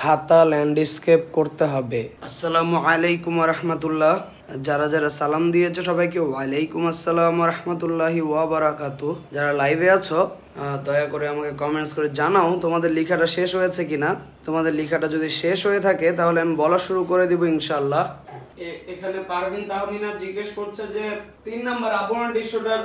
খাতা ল্যান্ডস্কেপ করতে হবে। আসসালামু আলাইকুম ওয়া রাহমাতুল্লাহ। যারা যারা সালাম দিয়েছো সবাইকে ওয়ালাইকুম আসসালাম ওয়া রাহমাতুল্লাহি ওয়া বারাকাতুহু। যারা লাইভে আছো দয়া করে আমাকে কমেন্টস করে জানাও তোমাদের লেখাটা শেষ হয়েছে কিনা। তোমাদের লেখাটা যদি শেষ হয়ে থাকে তাহলে আমি বলা শুরু করে দিব ইনশাআল্লাহ। এখানে পারভিন তাহমিনা জিজ্ঞেস করছে যে 3 নাম্বার আবরণ টিস্যুটার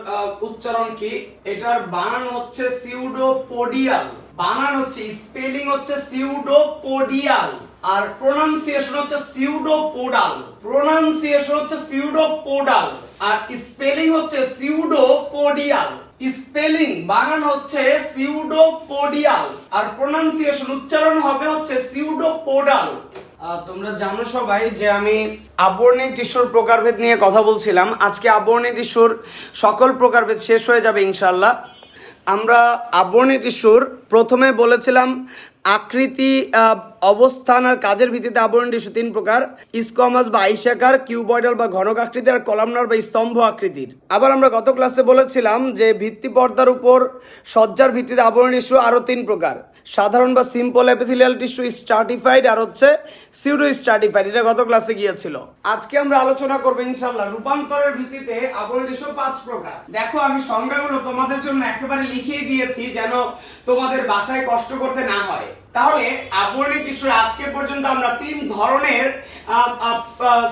উচ্চারণ কি? এটার বানান হচ্ছে সিউডোপোডিয়াল। বানান হচ্ছে স্পেলিং হচ্ছে সিউডোপোডিয়াল আর প্রোনাউন্সিয়েশন হচ্ছে সিউডোপোডাল। প্রোনাউন্সিয়েশন হচ্ছে সিউডোপোডাল আর স্পেলিং হচ্ছে সিউডোপোডিয়াল। স্পেলিং বানান হচ্ছে সিউডোপোডিয়াল আর প্রোনাউন্সিয়েশন উচ্চারণ হবে হচ্ছে সিউডোপোডাল। তোমরা জানো সবাই যে আমি আবরণী টিস্যুর প্রকারভেদ নিয়ে কথা বলছিলাম। আজকে আবরণী টিস্যুর সকল প্রকারভেদ শেষ হয়ে যাবে ইনশাআল্লাহ। আমরা আবরণী টিস্যুর প্রথমে বলেছিলাম আকৃতি, অবস্থান আর কাজের ভিত্তিতে আবরণী টিস্যু 3 প্রকার: স্কোয়ামাস বা আইসাকার, কিউবয়েডাল বা ঘনক আকৃতির, আর কলামনার বা স্তম্ভ আকৃতির। আবার আমরা গত ক্লাসে বলেছিলাম যে ভিত্তি পর্দার উপর সজ্জার ভিত্তিতে আবরণী টিস্যু আরো 3 প্রকার: সাধারণ বা সিম্পল এপিথেলিয়াল টিস্যু, স্ট্রাটিফাইড আর হচ্ছে সিউডো স্ট্রাটিফাইড। এটা গত ক্লাসে গিয়েছিল। আজকে আমরা আলোচনা করব ইনশাআল্লাহ রূপান্তরের ভিত্তিতে আবরণী টিস্যু 5 প্রকার। দেখো আমি সংজ্ঞাগুলো তোমাদের জন্য একেবারে লিখিয়ে দিয়েছি যেন তোমাদের বাসায় কষ্ট করতে না হয়। তাহলে আবরণী টিস্যুর আজকে পর্যন্ত আমরা 3 ধরনের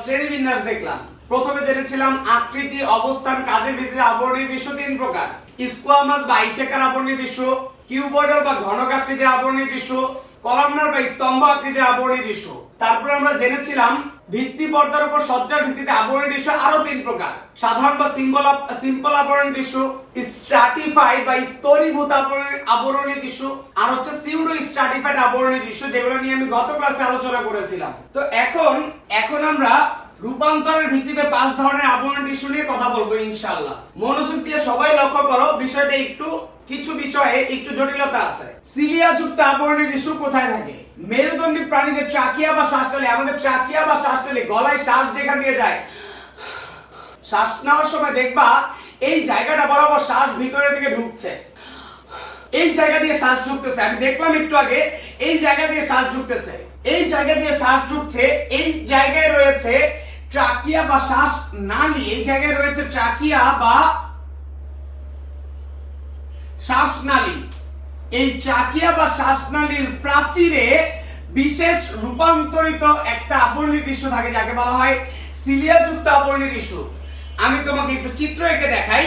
শ্রেণীবিন্যাস দেখলাম। প্রথমে জেনেছিলাম আকৃতি, অবস্থান, কাজের ভিত্তিতে আবরণী টিস্যু 3 প্রকার: স্কোয়ামাস বা আইসাকার আবরণী টিস্যু, কিউবয়েডাল বা ঘনক আকৃতির আবরণী টিস্যু, কলামনার বা স্তম্ভ আকৃতির আবরণী টিস্যু। তারপর আমরা জেনেছিলাম ভিত্তি পর্দার উপর সজ্জার ভিত্তিতে আবরণী টিস্যু আরো 3 প্রকার: সাধারণ বা সিম্পল আবরণী টিস্যু, স্ট্রাটিফাইড বা স্তরীভূত আবরণী টিস্যু আর হচ্ছে সিউডো স্ট্রাটিফাইড আবরণী টিস্যু, যেগুলো নিয়ে আমি গত ক্লাসে আলোচনা করেছিলাম। তো এখন আমরা রূপান্তরের ভিত্তিতে 5 ধরনের আবরণী টিস্যু নিয়ে কথা বলবো ইনশাআল্লাহ। মনোযোগ দিয়ে সবাই লক্ষ্য করো, বিষয়টা কিছু বিষয়ে একটু জটিলতা আছে। সিলিয়া যুক্ত আবরণী টিস্যু কোথায় থাকে? মেরুদণ্ডী প্রাণীদের ট্রাকিয়া বা শ্বাসনালী। আমাদের ট্রাকিয়া বা শ্বাসনালী, গলায় শ্বাস যেখান দিয়ে যায়, শ্বাস নেওয়ার সময় দেখবা এই জায়গাটা বরাবর শ্বাস ভিতরের দিকে ঢুকছে, এই জায়গা দিয়ে শ্বাস ঢুকতেছে। আমি দেখলাম একটু আগে এই জায়গা দিয়ে শ্বাস ঢুকতেছে, এই জায়গা দিয়ে শ্বাস ঢুকছে। এই জায়গায় রয়েছে ট্রাকিয়া বা শ্বাসনালী, এই জায়গায় রয়েছে ট্রাকিয়া বা শ্বাসনালী। এই ট্রাকিয়া বা শ্বাসনালীর প্রাচীরে বিশেষ রূপান্তরিত একটা আবরণী টিস্যু থাকে যাকে বলা হয় সিলিয়া যুক্ত আবরণী টিস্যু। আমি তোমাকে একটু চিত্র এঁকে দেখাই।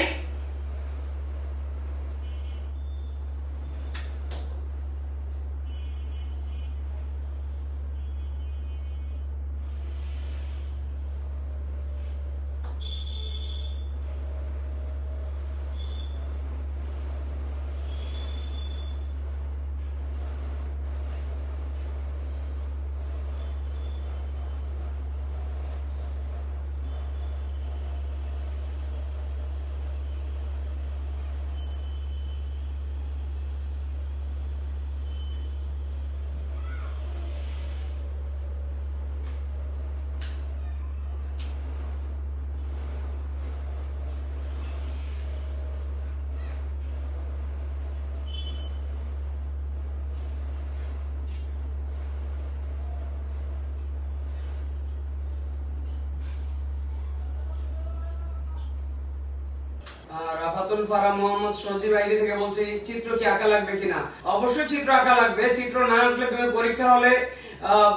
রাফাতুল ফারা মোহাম্মদ সজীব আইডি থেকে বলছে চিত্র কি আঁকা লাগবে কিনা? অবশ্যই চিত্র আঁকা লাগবে। চিত্র না আঁকলে তুমি পরীক্ষা হলে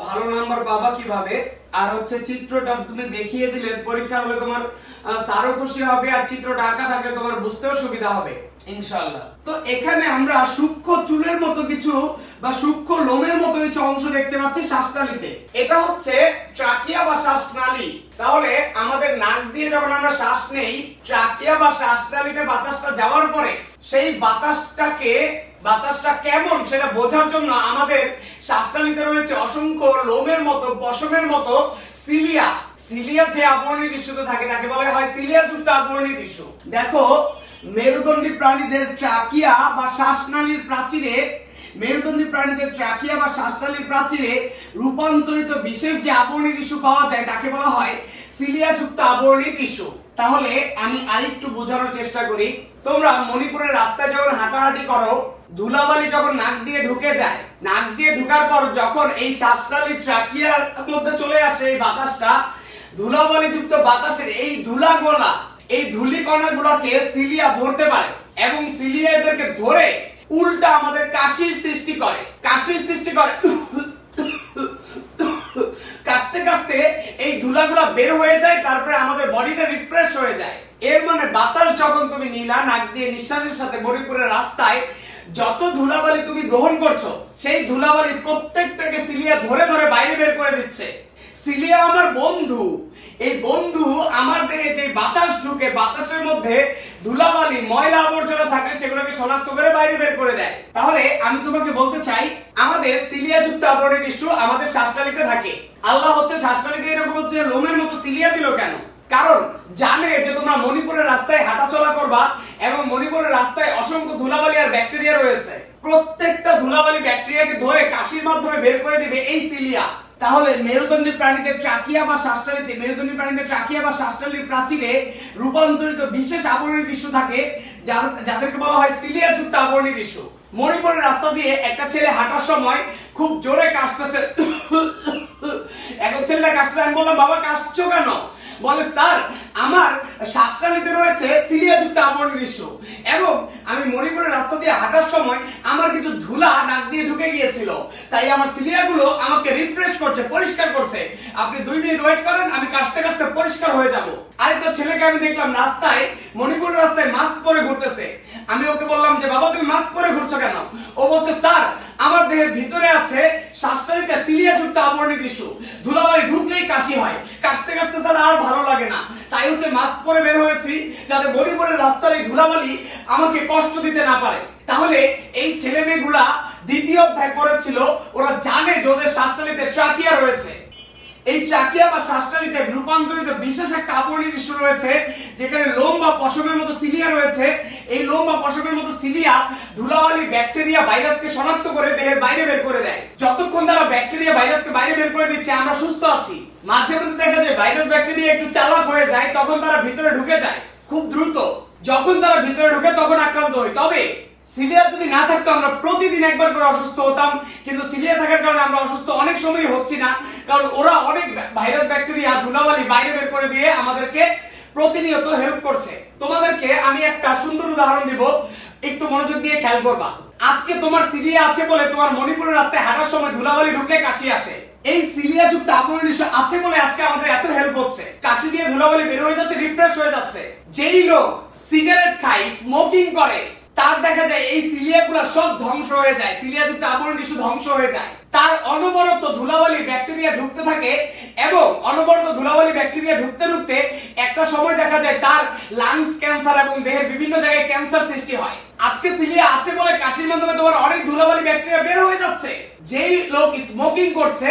ভালো নাম্বার পাবা কিভাবে? আর হচ্ছে চিত্রটা তুমি দেখিয়ে দিলে পরীক্ষা হলে তোমার স্যারও খুশি হবে আর চিত্রটা আঁকা থাকলে তোমার বুঝতেও সুবিধা হবে ইনশাআল্লাহ। তো এখানে আমরা সূক্ষ্ম চুলের মতো কিছু বা সূক্ষ্ম লোমের মতো কিছু অংশ দেখতে পাচ্ছি শ্বাসনালীতে। এটা হচ্ছে ট্রাকিয়া বা শ্বাসনালী। তাহলে আমাদের নাক দিয়ে যখন আমরা শ্বাস নেই, ট্রাকিয়া বা শ্বাসনালীতে বাতাসটা যাওয়ার পরে সেই বাতাসটা কেমন সেটা বোঝার জন্য আমাদের শ্বাসনালীতে রয়েছে অসংখ্য লোমের মতো, পশমের মতো সিলিয়া। সিলিয়া যে আবরণী টিস্যুতে থাকে তাকে বলা হয় সিলিয়া যুক্ত আবরণী টিস্যু। দেখো মেরুদণ্ডী প্রাণীদের ট্রাকিয়া বা শ্বাসনালীর প্রাচীরে রূপান্তরিত বিশেষ যে আবরণী টিস্যু পাওয়া যায় তাকে বলা হয় সিলিয়া যুক্ত আবরণী টিস্যু। তাহলে আমি আরেকটু বোঝানোর চেষ্টা করি। তোমরা মণিপুরের রাস্তায় যখন হাঁটাহাঁটি করো ধুলাবালি যখন নাক দিয়ে ঢুকে যায়, নাক দিয়ে ঢোকার পর যখন এই শ্বাসনালী ট্রাকিয়ার মধ্যে চলে আসে এই বাতাসটা, ধুলাবালি যুক্ত বাতাসের এই ধুলাগোলা, এই ধূলিকণাগুলোকে সিলিয়া ধরতে পারে এবং সিলিয়া এদেরকে ধরে উল্টা আমাদের কাশির সৃষ্টি করে। কাশতে কাশতে এই ধুলাগুলা বের হয়ে যায়, তারপরে আমাদের বডিটা রিফ্রেশ হয়ে যায়। এর মানে বাতাস যখন তুমি নিলা নাক দিয়ে নিঃশ্বাসের সাথে মণিপুরের রাস্তায়, যত ধুলাবালি তুমি গ্রহণ করছো সেই ধুলাবালি প্রত্যেকটাকে সিলিয়া ধরে ধরে বাইরে বের করে দিচ্ছে। সিলিয়া আমার বন্ধু, এই বন্ধু আমার দেহে যে বাতাস ঢুকে, বাতাসের মধ্যে ধুলাবালি ময়লা আবর্জনা থাকে সেগুলোকে শনাক্ত করে বাইরে বের করে দেয়। তাহলে আমি তোমাকে বলতে চাই, আমাদের সিলিয়া যুক্ত আবরণী টিস্যু আমাদের শ্বাসনালীতে থাকে। আল্লাহ হচ্ছে শ্বাসনালীতে এরকম হচ্ছে লোমের মতো সিলিয়া দিল কেন? কারণ জানে যে তোমরা মণিপুরের রাস্তায় হাঁটাচলা করবা এবং মণিপুরের রাস্তায় অসংখ্য ধুলাবালি আর ব্যাকটেরিয়া রয়েছে। প্রত্যেকটা ধুলাবালি ব্যাকটেরিয়াকে ধরে কাশির মাধ্যমে বের করে দিবে এই সিলিয়া। তাহলে মেরুদণ্ডী প্রাণীদের ট্রাকিয়া বা শ্বাসনালীতে, মেরুদণ্ডী প্রাণীদের ট্রাকিয়া বা শ্বাসনালীর প্রাচীরে রূপান্তরিত বিশেষ আবরণী টিস্যু থাকে যাদেরকে বলা হয় সিলিয়া যুক্ত আবরণী টিস্যু। মণিপুরের রাস্তা দিয়ে একটা ছেলে হাঁটার সময় খুব জোরে কাশতেছে, এখন ছেলেটা কাশতেছে, আমি বললাম বাবা কাশছো কেন? বলে স্যার আমার শ্বাসনালীতে রয়েছে সিলিয়া যুক্ত আবরণী টিস্যু এবং আমি মণিপুরের রাস্তা দিয়ে হাঁটার সময় আমার কিছু ধুলা নাক দিয়ে ঢুকে গিয়েছিল, তাই আমার সিলিয়াগুলো আমাকে রিফ্রেশ করছে, পরিষ্কার করছে। আপনি 2 মিনিট ওয়েট করেন, আমি কাশতে কাশতে পরিষ্কার হয়ে যাব। আরেকটা ছেলেকে আমি দেখলাম রাস্তায়, মণিপুরের রাস্তায় মাস্ক পরে ঘুরতেছে। আমি ওকে বললাম যে বাবা তুমি মাস্ক পরে ঘুরছো কেন? ও বলছে স্যার আমার দেহের ভিতরে আছে শ্বাসনালীতে সিলিয়া যুক্ত আবরণী টিস্যু, ধুলাবালি ঢুকলেই কাশি হয়, কাশতে কাশতে স্যার আর ভালো লাগে না, তাই হচ্ছে মাস্ক পরে বের হয়েছি যাতে মণিপুরের রাস্তার এই ধুলাবালি আমাকে কষ্ট দিতে না পারে। তাহলে এই ছেলে মেয়েগুলা দ্বিতীয় অধ্যায় পড়েছিল, ওরা জানে যে ওদের শ্বাসনালীতে ট্রাকিয়া রয়েছে। এই ট্রাকিয়া বা শ্বাসনালীতে রূপান্তরিত বিশেষ একটা আবরণী টিস্যু রয়েছে যেখানে লোম বা পশমের মতো সিলিয়া রয়েছে। এই লোম বা পশমের মতো সিলিয়া ধুলাবালি, ব্যাকটেরিয়া, ভাইরাসকে শনাক্ত করে দেহের বাইরে বের করে দেয়। যতক্ষণ তারা ব্যাকটেরিয়া, ভাইরাসকে বাইরে বের করে দিচ্ছে আমরা সুস্থ আছি। মাঝে মধ্যে দেখা যায় ভাইরাস, ব্যাকটেরিয়া একটু চালাক হয়ে যায়, তখন তারা ভিতরে ঢুকে যায় খুব দ্রুত। যখন তারা ভিতরে ঢুকে তখন আক্রান্ত হয়। তবে সিলিয়া যদি না থাকতো আমরা প্রতিদিন একবার করে অসুস্থ হতাম, কিন্তু সিলিয়া থাকার কারণে আমরা অসুস্থ অনেক সময় হচ্ছি না, কারণ ওরা অনেক ভাইরাস, ব্যাকটেরিয়া, ধুলাবালি বাইরে বের করে দিয়ে আমাদেরকে প্রতিনিয়ত হেল্প করছে। তোমাদেরকে আমি একটা সুন্দর উদাহরণ দিব, একটু মনোযোগ দিয়ে খেয়াল করবা। আজকে তোমার সিলিয়া আছে বলে তোমার মণিপুরের রাস্তায় হাঁটার সময় ধুলাবালি ঢুকলে কাশি আসে। এই সিলিয়া যুক্ত আবরণী টিস্যু আছে বলে আজকে আমাদের এত হেল্প হচ্ছে, কাশি দিয়ে ধুলাবালি বের হয়ে যাচ্ছে, রিফ্রেশ হয়ে যাচ্ছে। যেই লোক সিগারেট খায়, স্মোকিং করে, তার দেখা যায় এই সিলিয়াগুলো সব ধ্বংস হয়ে যায়, সিলিয়া যুক্ত আবরণী টিস্যু ধ্বংস হয়ে যায়। তার অনবরত ধুলাবালি, ব্যাকটেরিয়া ঢুকতে থাকে এবং অনবরত ধুলাবালি, ব্যাকটেরিয়া ঢুকতে ঢুকতে একটা সময় দেখা যায় তার লাংস ক্যান্সার এবং দেহের বিভিন্ন জায়গায় ক্যান্সার সৃষ্টি হয়। আজকে সিলিয়া আছে বলে কাশির মাধ্যমে তোমার অনেক ধুলাবালি, ব্যাকটেরিয়া বের হয়ে যাচ্ছে। যেই লোক স্মোকিং করছে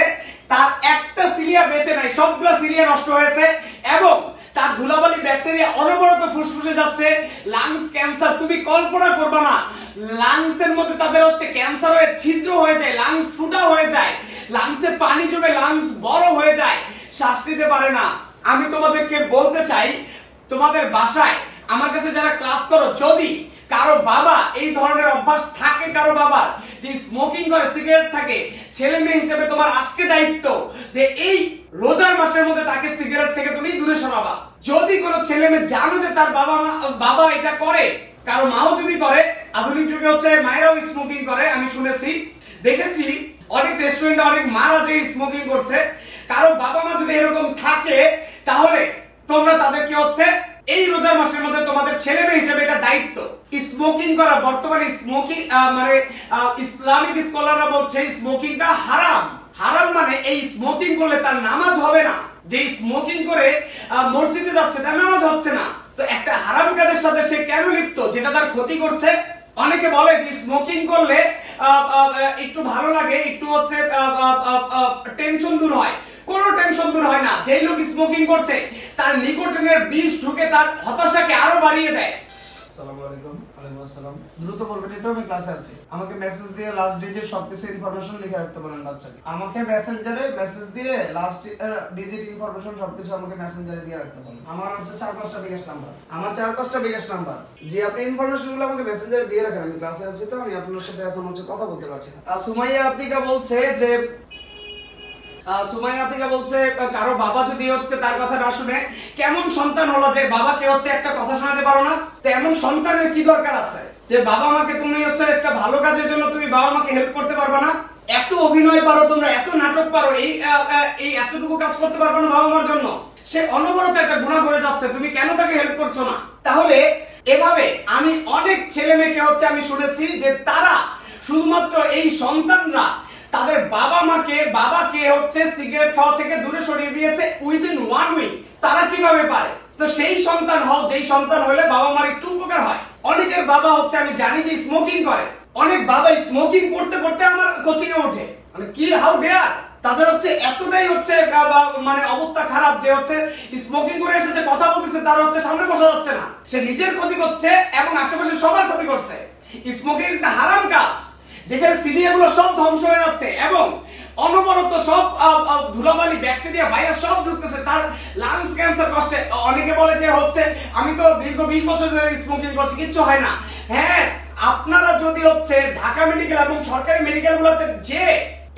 তার একটা সিলিয়া বেঁচে নাই, সবগুলো সিলিয়া নষ্ট হয়েছে এবং তার ধুলাবালি, ব্যাকটেরিয়া অনবরত ফুসফুসে যাচ্ছে, লাংস ক্যান্সার তুমি কল্পনা করবে না। লাংসের মধ্যে তাদের হচ্ছে ক্যান্সার হয়ে ছিদ্র হয়ে যায়, লাংস ফুটা হয়ে যায়, লাংসে পানি জমে লাংস বড় হয়ে যায়, শ্বাস নিতে পারে না। আমি তোমাদেরকে বলতে চাই, তোমাদের বাসায় আমার কাছে যারা ক্লাস করো, যদি কারো বাবা এই ধরনের অভ্যাস থাকে, কারো বাবার যে স্মোকিং করে, সিগারেট থাকে, ছেলে মেয়ে হিসেবে তোমার আজকে দায়িত্ব যে এই রোজার মাসের মধ্যে তাকে সিগারেট থেকে তুমি দূরে সরাবা। যদি কোনো ছেলে মেয়ে জানো যে তার বাবা এটা করে, কারো মাও যদি করে, আধুনিক যুগে হচ্ছে মায়েরাও স্মোকিং করে, আমি শুনেছি, দেখেছি অনেক রেস্টুরেন্টে অনেক মারা যে স্মোকিং করছে, কারো বাবা মা যদি এরকম থাকে তাহলে তোমরা তাদেরকে হচ্ছে এই রোজার মাসের মধ্যে তোমাদের ছেলে মেয়ে হিসেবে এটা দায়িত্ব। স্মোকিং করা বর্তমানে স্মোকিং মানে ইসলামিক স্কলাররা বলছে স্মোকিংটা হারাম। হারাম মানে এই স্মোকিং করলে তার নামাজ হবে না, যে স্মোকিং করে মসজিদে যাচ্ছে তার নামাজ হচ্ছে না। তো একটা হারাম কাজের সাথে সে কেন লিপ্ত যেটা তার ক্ষতি করছে? অনেকে বলে যে স্মোকিং করলে একটু ভালো লাগে, একটু হচ্ছে টেনশন দূর হয়। কোনো টেনশন দূর হয় না। যেই লোক স্মোকিং করছে তার নিকোটিনের বিষ ঢুকে তার হতাশাকে আরো বাড়িয়ে দেয়। আসসালামু আলাইকুম। আসসালাম। দ্রুত বলবেন, এটাও আমি ক্লাসে আছি। আমাকে মেসেজ দিয়ে লাস্ট ডিজিট সবকিছু ইনফরমেশন লিখে রাখতে বলেন বাচ্চাকে। আমাকে মেসেঞ্জারে মেসেজ দিয়ে লাস্ট ডিজিট ইনফরমেশন সবকিছু আমাকে মেসেঞ্জারে দিয়ে রাখতে বলেন। আমার হচ্ছে 4-5টা বিকাশ নাম্বার, আমার 4-5টা বিকাশ নাম্বার। যে আপনি ইনফরমেশন গুলো আমাকে মেসেঞ্জারে দিয়ে রাখেন, আমি ক্লাসে আছি তো আমি আপনার সাথে এখন হচ্ছে কথা বলতে পারছি না। সুমাইয়া আতিকা বলছে যে কারো বাবা যদি হচ্ছে তার কথা না শুনে কেমন সন্তান হলো যে বাবাকে হচ্ছে একটা কথা শোনাতে পারো না? তো এমন সন্তানের কি দরকার আছে যে বাবা মাকে তুমি হচ্ছে একটা ভালো কাজের জন্য তুমি বাবা মাকে হেল্প করতে পারবে না? এত অভিনয় পারো তোমরা, এত নাটক পারো, এই এতটুকু কাজ করতে পারবে না বাবা মার জন্য? সে অনবরত একটা গুনাহ করে যাচ্ছে, তুমি কেন তাকে হেল্প করছো না? তাহলে এভাবে আমি অনেক ছেলে মেয়েকে হচ্ছে আমি শুনেছি যে তারা শুধুমাত্র এই সন্তানরা তাদের বাবাকে হচ্ছে সিগারেট খাওয়া থেকে দূরে সরিয়ে দিয়েছে উইদিন 1 উইক। তারা কিভাবে পারে? তো সেই সন্তান হও যেই সন্তান হলে বাবা মার একটু উপকার হয়। অনেকের বাবা হচ্ছে আমি জানি যে স্মোকিং করে, অনেক বাবা স্মোকিং করতে করতে আমার কোচিং এ ওঠে, মানে কি হাউ ডেয়ার! তাদের হচ্ছে এতটাই হচ্ছে মানে অবস্থা খারাপ যে হচ্ছে স্মোকিং করে এসেছে, কথা বলতেছে, তার হচ্ছে সামনে বসা যাচ্ছে না, সে নিজের ক্ষতি করছে এবং আশেপাশে সবার ক্ষতি করছে। স্মোকিং একটা হারাম কাজ যেখানে সিলিয়াগুলো সব ধ্বংস হয়ে যাচ্ছে এবং অনবরত সব ধুলাবালি ব্যাকটেরিয়া ভাইরাস সব ঢুকতেছে, তার লাংস ক্যান্সার কষ্টে। অনেকে বলে যে হচ্ছে আমি তো দীর্ঘ 20 বছর ধরে স্মোকিং করছি, কিচ্ছু হয় না। হ্যাঁ, আপনারা যদি হচ্ছে ঢাকা মেডিকেল এবং সরকারি মেডিকেলগুলোতে যে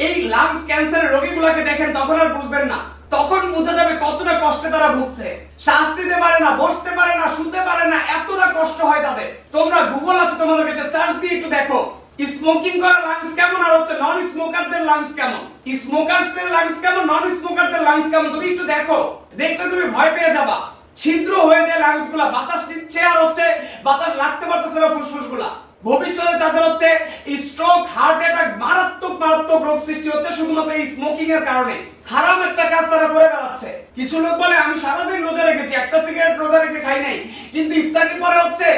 এই লাংস ক্যান্সারের রোগীগুলোকে দেখেন তখন আর বুঝবেন না, তখন বোঝা যাবে কতটা কষ্টে তারা ভুগছে। শ্বাস নিতে পারে না, বসতে পারে না, শুতে পারে না, এতটা কষ্ট হয় তাদের। তোমরা গুগল আছে তোমাদের কাছে, সার্চ দিয়ে একটু দেখো স্মোকিং করা লাংস কেমন আর হচ্ছে নন স্মোকারদের লাংস কেমন, স্মোকারদের লাংস কেমন, নন স্মোকারদের লাংস কেমন। তুমি একটু দেখো, দেখলে তুমি ভয় পেয়ে যাবা। ছিদ্র হয়ে যায় লাংস গুলা, বাতাস নিচ্ছে আর হচ্ছে বাতাস রাখতে পারতেছে না ফুসফুস গুলা। ভবিষ্যতে তাদের হচ্ছে স্ট্রোক, হার্ট অ্যাটাক, মারাত্মক মারাত্মক রোগ সৃষ্টি হচ্ছে শুধুমাত্র এই স্মোকিং এর কারণে। হারাম একটা কাজ তারা করে বেড়াচ্ছে। কিছু লোক বলে আমি সারাদিন রোজা রেখেছি, একটা সিগারেট রোজা রেখে খাই নাই, কিন্তু ইফতারির পরে হচ্ছে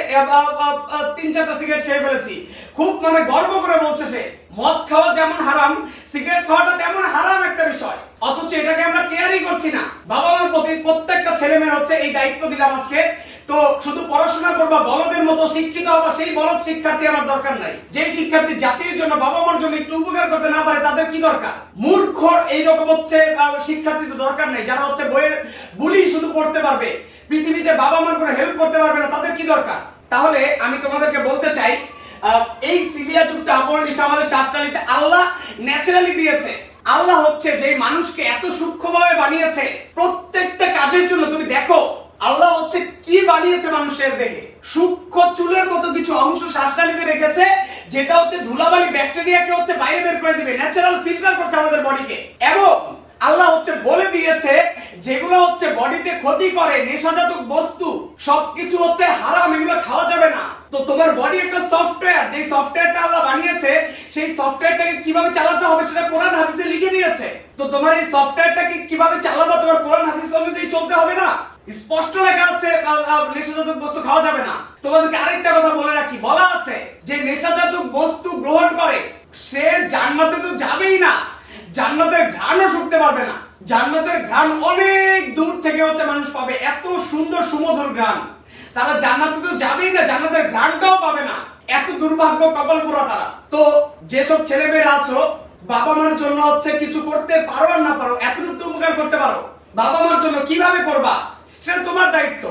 3-4টা সিগারেট খেয়ে ফেলেছি। খুব মানে গর্ব করে বলছে সে। মদ খাওয়া যেমন হারাম, সিগারেট খাওয়াটা তেমন হারাম একটা বিষয়, অথচ এটাকে আমরা কেয়ারই করছি না। বাবা মার প্রতি প্রত্যেকটা ছেলে মেয়ের হচ্ছে এই দায়িত্ব দিলাম আজকে। তো শুধু পড়াশোনা করবা, বলদের মতো শিক্ষিত হবা, সেই বলদ শিক্ষার্থী আমার দরকার নাই। যে শিক্ষার্থী জাতির জন্য বাবা মার জন্য একটু উপকার করতে না পারে তাদের কি দরকার? মূর্খ এইরকম হচ্ছে শিক্ষার্থী তো দরকার নাই, যারা হচ্ছে বইয়ের বুলি শুধু পড়তে পারবে, পৃথিবীতে বাবা মার করে হেল্প করতে পারবে না, তাদের কি দরকার? তাহলে আমি তোমাদেরকে বলতে চাই, এই সিলিয়া যুক্ত আবরণ আমাদের শ্বাসনালীতে আল্লাহ ন্যাচারালি দিয়েছে। আল্লাহ হচ্ছে যে মানুষকে এত সূক্ষ্মভাবে বানিয়েছে প্রত্যেকটা কাজের জন্য। তুমি দেখো আল্লাহ হচ্ছে কি বানিয়েছে মানুষের দেহে, সূক্ষ্ম চুলের মতো কিছু অংশ শ্বাসনালীতে রেখেছে, যেটা হচ্ছে ধুলাবালি ব্যাকটেরিয়াকে হচ্ছে বাইরে বের করে দিবে, ন্যাচারাল ফিল্টার করছে আমাদের বডিকে। এবং আল্লাহ হচ্ছে বলে দিয়েছে যেগুলো হচ্ছে বডিতে ক্ষতি করে, নেশাজাত বস্তু সবকিছু হচ্ছে হারাম, এগুলো খাওয়া যাবে না। তো তোমার বডি একটা সফটওয়্যার, যে সফটওয়্যারটা আল্লাহ বানিয়েছে সেই সফটওয়্যারটাকে কিভাবে চালাতে হবে সেটা কোরআন হাদিসে লিখে দিয়েছে। তো তোমার এই সফটওয়্যারটাকে কিভাবে চালাবা, তোমার কোরআন হাদিস অনুযায়ী চলতে হবে না? স্পষ্ট লেখা আছে নেশাজাত বস্তু খাওয়া যাবে না। তোমাদেরকে আরেকটা কথা বলে রাখি, বলা আছে যে নেশাজাত বস্তু গ্রহণ করে সে জান্নাতে তো যাবেই না, জান্নাতের ঘ্রাণও শুকতে পারবে না। জান্নাতের ঘ্রাণ অনেক দূর থেকে হচ্ছে মানুষ পাবে, এত সুন্দর সুমধুর ঘ্রাণ। তারা জান্নাতে তো যাবেই না, জান্নাতের ঘ্রাণটাও পাবে না, এত দুর্ভাগ্য কপাল পোড়া তারা। তো যেসব ছেলে মেয়েরা আছো, বাবা মার জন্য হচ্ছে কিছু করতে পারো আর না পারো, এতটুকু উপকার করতে পারো, বাবা মার জন্য কিভাবে করবা সেটা তোমার দায়িত্ব।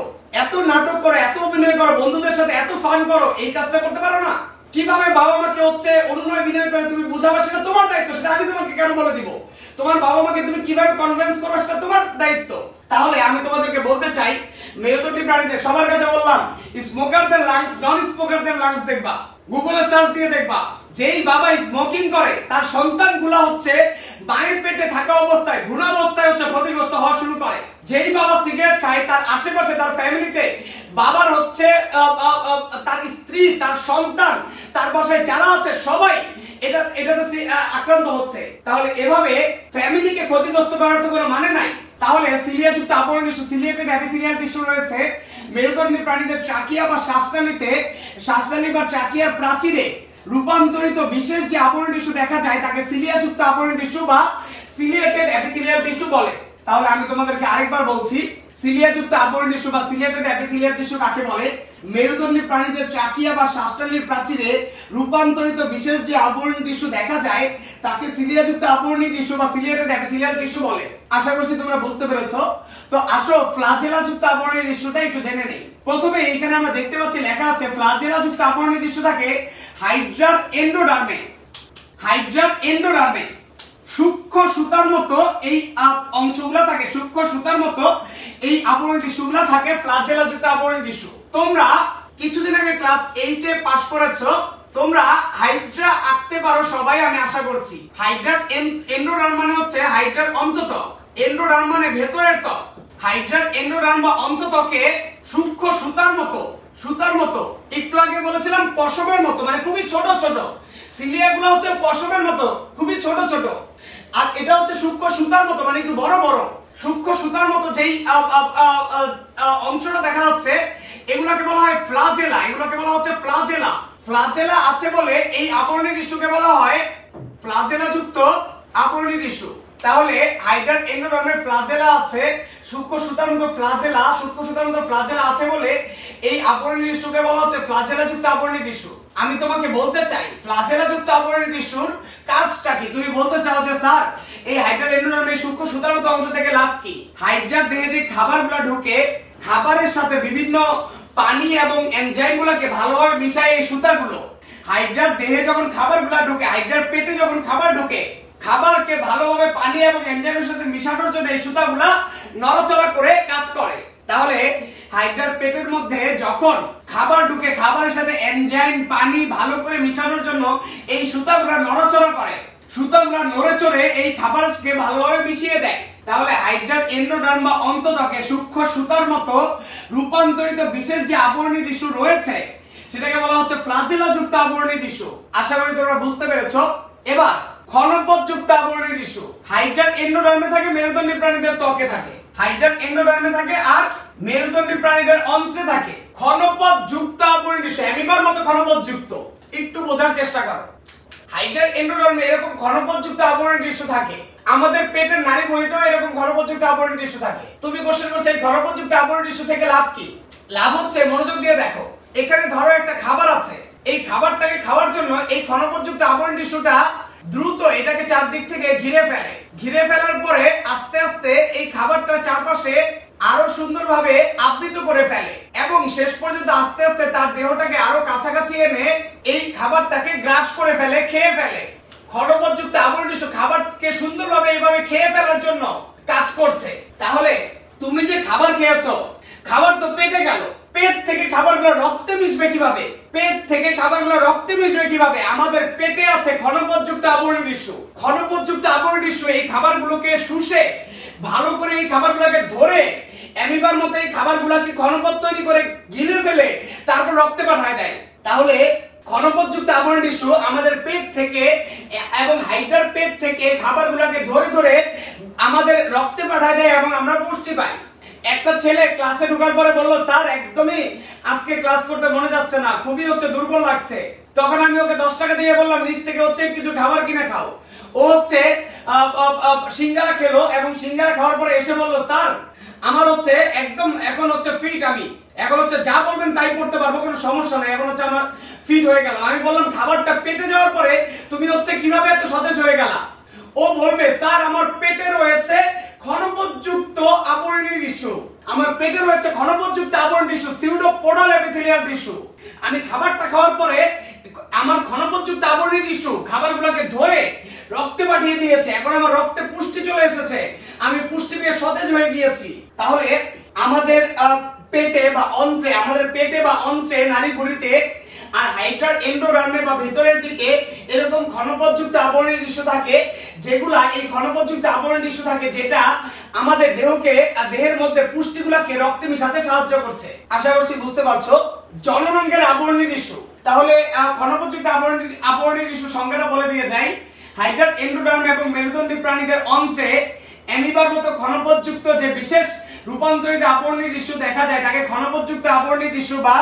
এত নাটক করো, এত অভিনয় করো, বন্ধুদের সাথে এত ফান করো, এই কাজটা করতে পারো না? কিভাবে বাবা মাকে হচ্ছে অন্য বিনয় করে তুমি বুঝাবে সেটা তোমার দায়িত্ব, সেটা আমি তোমাকে কেন বলে দিব? তোমার বাবা মাকে তুমি কিভাবে কনভিন্স করবে সেটা তোমার দায়িত্ব। তাহলে আমি তোমাদেরকে বলতে চাই, মেরুদণ্ডী প্রাণীদের সবার কাছে বললাম, স্মোকারদের লাংস, নন স্মোকারদের লাংস দেখবা, গুগলে সার্চ দিয়ে দেখবা। যেই বাবা স্মোকিং করে তার সন্তানগুলা হচ্ছে মায়ের পেটে থাকা অবস্থায়, ভ্রূণাবস্থায় হচ্ছে ক্ষতিগ্রস্ত হওয়া শুরু করে। যেই বাবা সিগারেট খায় তার আশেপাশে, তার ফ্যামিলিতে বাবার হচ্ছে তার স্ত্রী, তার সন্তান, তার বাসায় যারা আছে সবাই এটাতে আক্রান্ত হচ্ছে। তাহলে এভাবে ফ্যামিলিকে ক্ষতিগ্রস্ত করার তো কোনো মানে নাই। তাহলে সিলিয়া যুক্ত আবরণ টিস্যু, সিলিয়েটেড এপিথেলিয়াল টিস্যু রয়েছে মেরুদণ্ডী প্রাণীদের ট্রাকিয়া বা শ্বাসনালীতে, শ্বাসনালী বা ট্রাকিয়ার প্রাচীরে রূপান্তরিত বিশেষ যে আবরণ টিস্যু দেখা যায় তাকে সিলিয়া যুক্ত আবরণ টিস্যু বা সিলিয়েটেড এপিথেলিয়াল টিস্যু বলে। তাহলে আমি তোমাদেরকে আরেকবার বলছি, সিলিয়াযুক্ত আবরণী টিস্যু বা সিলিয়েটেড এপিথেলিয়াল টিস্যু কাকে বলে? মেরুদণ্ডী প্রাণীদের ট্রাকিয়া বা শ্বাসনালীর প্রাচীরে রূপান্তরিত বিশেষ যে আবরণী টিস্যু দেখা যায় তাকে সিলিয়াযুক্ত আবরণী টিস্যু বা সিলিয়েটেড এপিথেলিয়াল টিস্যু বলে। আশা করছি তোমরা বুঝতে পেরেছো। তো আসো ফ্লাজেলাযুক্ত আবরণী টিস্যুটা একটু জেনে নেই। প্রথমে এখানে আমরা দেখতে পাচ্ছি লেখা আছে ফ্লাজেলাযুক্ত আবরণী টিস্যু থাকে হাইড্রার এন্ডোডার্মে। হাইড্রার এন্ডোডার্মে সূক্ষ্ম সুতার মতো এই অংশগুলো থাকে, সূক্ষ্ম সুতার মতো এই আবরণী টিস্যুগুলো থাকে ফ্লাজেলাযুক্ত আবরণী টিস্যু। তোমরা কিছুদিন আগে ক্লাস 8 এ পাস করেছো, তোমরা হাইড্রা আঁকতে পারো সবাই আমি আশা করছি। হাইড্রার এন্ডোডার্ম মানে হচ্ছে হাইড্রার অন্তত্বক, এন্ডোডার্ম মানে ভেতরের ত্বক। হাইড্রার এন্ডোডার্ম বা অন্তত্বকে সূক্ষ্ম সুতার মতো, সুতার মতো একটু আগে বলেছিলাম পশমের মতো, মানে খুবই ছোট ছোট। সিলিয়াগুলো হচ্ছে পশমের মতো খুবই ছোট ছোট, আর এটা হচ্ছে সূক্ষ্ম সুতার মতো মানে একটু বড় বড়। সূক্ষ্ম সুতার মতো যেই অংশটা দেখা যাচ্ছে এগুলোকে বলা হয় ফ্লাজেলা, এগুলোকে বলা হচ্ছে ফ্লাজেলা। ফ্লাজেলা আছে বলে এই আবরণী টিস্যুকে বলা হয় ফ্লাজেলাযুক্ত আবরণী টিস্যু। তাহলে হাইড্রার এন্ডোডার্মের ফ্লাজেলা আছে, সূক্ষ্ম সুতার মতো ফ্লাজেলা, সূক্ষ্ম সুতার মতো ফ্লাজেলা আছে বলে এই আবরণী টিস্যুকে বলা হচ্ছে ফ্লাজেলাযুক্ত আবরণী টিস্যু। আমি তোমাকে বলতে চাই ফ্লাজেলাযুক্ত আবরণী টিস্যুর কাজটা কি? তুমি বলতে চাও যে স্যার এই হাইড্রার এন্ডোডার্মের সূক্ষ্ম সুতার মতো অংশ থেকে লাভ কি? হাইড্রার দেহে যে খাবারগুলো ঢোকে, খাবারের সাথে বিভিন্ন পানি এবং এনজাইমগুলোকে ভালোভাবে মিশায় এই সুতাগুলো। হাইড্রার দেহে যখন খাবারগুলো ঢোকে, হাইড্রার পেটে যখন খাবার ঢোকে, খাবারকে ভালোভাবে পানি এবং এনজাইমের সাথে মিশানোর জন্য এই সুতাগুলা নড়াচড়া করে কাজ করে। তাহলে হাইড্রার পেটের মধ্যে যখন খাবার ঢুকে, খাবারের সাথে এনজাইম পানি ভালো করে মিশানোর জন্য এই সুতাগুলা নড়াচড়া করে, সুতাগুলা নড়ে চড়ে এই খাবারকে ভালোভাবে মিশিয়ে দেয়। তাহলে হাইড্রার এন্ডোডার্ম বা অন্তত্বকে সূক্ষ্ম সুতার মতো রূপান্তরিত বিশেষ যে আবরণী টিস্যু রয়েছে সেটাকে বলা হচ্ছে ফ্লাজেলাযুক্ত আবরণী টিস্যু। আশা করি তোমরা বুঝতে পেরেছো। এবার ক্ষণপথযুক্ত আবরণী টিস্যু। হাইড্রার এন্ডোডার্মে থাকে, মেরুদণ্ডী প্রাণীদের ত্বকে থাকে। হাইড্রার এন্ডোডার্মে থাকে আর মেরুদণ্ডী প্রাণীদের অন্ত্রে থাকে। ক্ষণপথযুক্ত আবরণী টিস্যু, অ্যামিবার মতো ক্ষণপথযুক্ত। একটু বোঝার চেষ্টা করো। হাইড্রার এন্ডোডার্মে এরকম ক্ষণপথযুক্ত আবরণী টিস্যু থাকে। আমাদের পেটের নাড়ি বহিতেও এরকম ক্ষণপথযুক্ত আবরণী টিস্যু থাকে। তুমি কোশ্চেন করছো এই ক্ষণপথযুক্ত আবরণী টিস্যু থেকে লাভ কি? লাভ হচ্ছে, মনোযোগ দিয়ে দেখো, এখানে ধরো একটা খাবার আছে, এই খাবারটাকে খাওয়ার জন্য এই ক্ষণপথযুক্ত আবরণী টিস্যুটা দ্রুত এটাকে চারদিক থেকে ঘিরে ফেলে। ঘিরে ফেলার পরে আস্তে আস্তে এই খাবারটার চারপাশে আরো সুন্দরভাবে আবৃত করে ফেলে এবং শেষ পর্যন্ত আস্তে আস্তে তার দেহটাকে আরো কাছাকাছি এনে এই খাবারটাকে গ্রাস করে ফেলে, খেয়ে ফেলে। ক্ষণপথযুক্ত আবরণী টিস্যু খাবারকে সুন্দরভাবে এইভাবে খেয়ে ফেলার জন্য কাজ করছে। তাহলে তুমি যে খাবার খেয়েছো, খাবার তো পেটে গেল, পেট থেকে খাবারগুলো রক্তে মিশবে কিভাবে? পেট থেকে খাবারগুলো রক্তে মিশবে কিভাবে? আমাদের পেটে আছে ক্ষণপথযুক্ত আবরণী টিস্যু। ক্ষণপথযুক্ত আবরণী টিস্যু এই খাবারগুলোকে শুষে ভালো করে এই খাবারগুলোকে ধরে অ্যামিবার মতো এই খাবারগুলোকে ক্ষণপথ তৈরি করে গিলে ফেলে তারপর রক্তে পাঠায় দেয়। তাহলে ক্ষণপথযুক্ত আবরণী টিস্যু আমাদের পেট থেকে এবং হাইড্রার পেট থেকে খাবারগুলোকে ধরে ধরে আমাদের রক্তে পাঠায় দেয় এবং আমরা পুষ্টি পাই। একটা ছেলে ক্লাসে ঢোকার পরে বলল, স্যার একদমই আজকে ক্লাস করতে মনে যাচ্ছে না, খুবই দুর্বল লাগছে। তখন আমি ওকে 10 টাকা দিয়ে বললাম নিচ থেকে কিছু খাবার কিনে খাও। ও সিঙ্গারা খেলো এবং সিঙ্গারা খাওয়ার পরে এসে বলল, স্যার আমার একদম এখন ফিট, আমি এখন যা বলবেন তাই করতে পারবো, কোনো সমস্যা নেই, এখন আমার ফিট হয়ে গেল। আমি বললাম খাবারটা পেটে যাওয়ার পরে তুমি কিভাবে এত সতেজ হয়ে গেলা? ও বলবে, স্যার আমার পেটে রয়েছে ক্ষণপথযুক্ত আবরণী টিস্যু, আমার পেটে রয়েছে ক্ষণপথযুক্ত আবরণী টিস্যু, সিউডোপোডাল এপিথেলিয়াল টিস্যু। আমি খাবারটা খাওয়ার পরে আমার ক্ষণপথযুক্ত আবরণী টিস্যু খাবারগুলোকে ধরে রক্তে পাঠিয়ে দিয়েছে, এখন আমার রক্তে পুষ্টি চলে এসেছে, আমি পুষ্টি পেয়ে সতেজ হয়ে গিয়েছি। তাহলে আমাদের পেটে বা অন্ত্রে নাড়িভুঁড়িতে আর হাইড্রার এন্ডোডার্মে বা ভেতরের দিকে এরকম ক্ষণপথযুক্ত আবরণী টিস্যু থাকে, যেগুলা এই ক্ষণপথযুক্ত আবরণী টিস্যু থাকে যেটা আমাদের দেহের মধ্যে পুষ্টিগুলোকে রক্তে মিশাতে সাহায্য করছে। আশা করছি বুঝতে পারছো। জননাঙ্গের আবরণী টিস্যু। তাহলে ক্ষণপথযুক্ত আবরণী টিস্যু সংজ্ঞাটা বলে দিয়ে যাই। হাইড্রার এন্ডোডার্ম এবং মেরুদণ্ডী প্রাণীদের অন্ত্রে অ্যামিবার মতো ক্ষণপথযুক্ত যে বিশেষ রূপান্তরিত আবরণী টিস্যু দেখা যায় তাকে ক্ষণপথযুক্ত আবরণী টিস্যু বা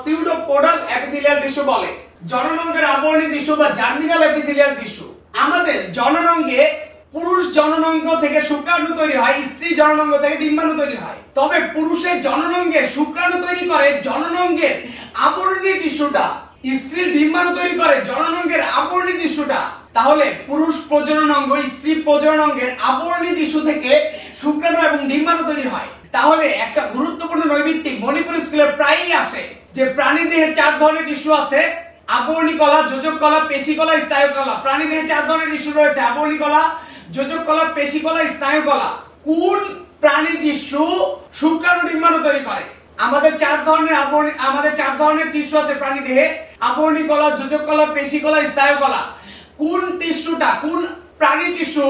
সিউডোপোডাল এপিথেলিয়াল টিস্যু বলে। জননাঙ্গের আবরণী টিস্যু বা জার্মিনাল এপিথেলিয়াল টিস্যু। আমাদের জননাঙ্গে পুরুষ জননাঙ্গ থেকে শুক্রাণু তৈরি হয়, স্ত্রী জননাঙ্গ থেকে ডিম্বাণু তৈরি হয়। তবে পুরুষের জননাঙ্গে শুক্রাণু তৈরি করে জননাঙ্গের আবরণী টিস্যুটা, স্ত্রীর ডিম্বাণু তৈরি করে জননাঙ্গের আবরণী টিস্যুটা। তাহলে পুরুষ প্রজননাঙ্গ স্ত্রী প্রজননাঙ্গের আবরণী টিস্যু থেকে শুক্রাণু এবং ডিম্বাণু তৈরি হয়। তাহলে একটা গুরুত্বপূর্ণ নৈমিত্তিক মণিপুর স্কুলে প্রায়ই আসে যে প্রাণীদেহে 4 ধরনের টিস্যু আছে, আবরণী কলা, যোজক কলা, পেশি কলা, স্নায়ু কলা। প্রাণীদেহে 4 ধরনের টিস্যু রয়েছে, আবরণী কলা, যোজক কলা, পেশি কলা, স্নায়ু কলা। কোন প্রাণী টিস্যু শুক্রাণু ডিম্বাণু তৈরি করে? আমাদের 4 ধরনের টিস্যু আছে প্রাণীদেহে, আবরণী কলা, যোজক কলা, পেশি কলা, স্নায়ু কলা। কোন টিস্যুটা, কোন প্রাণী টিস্যু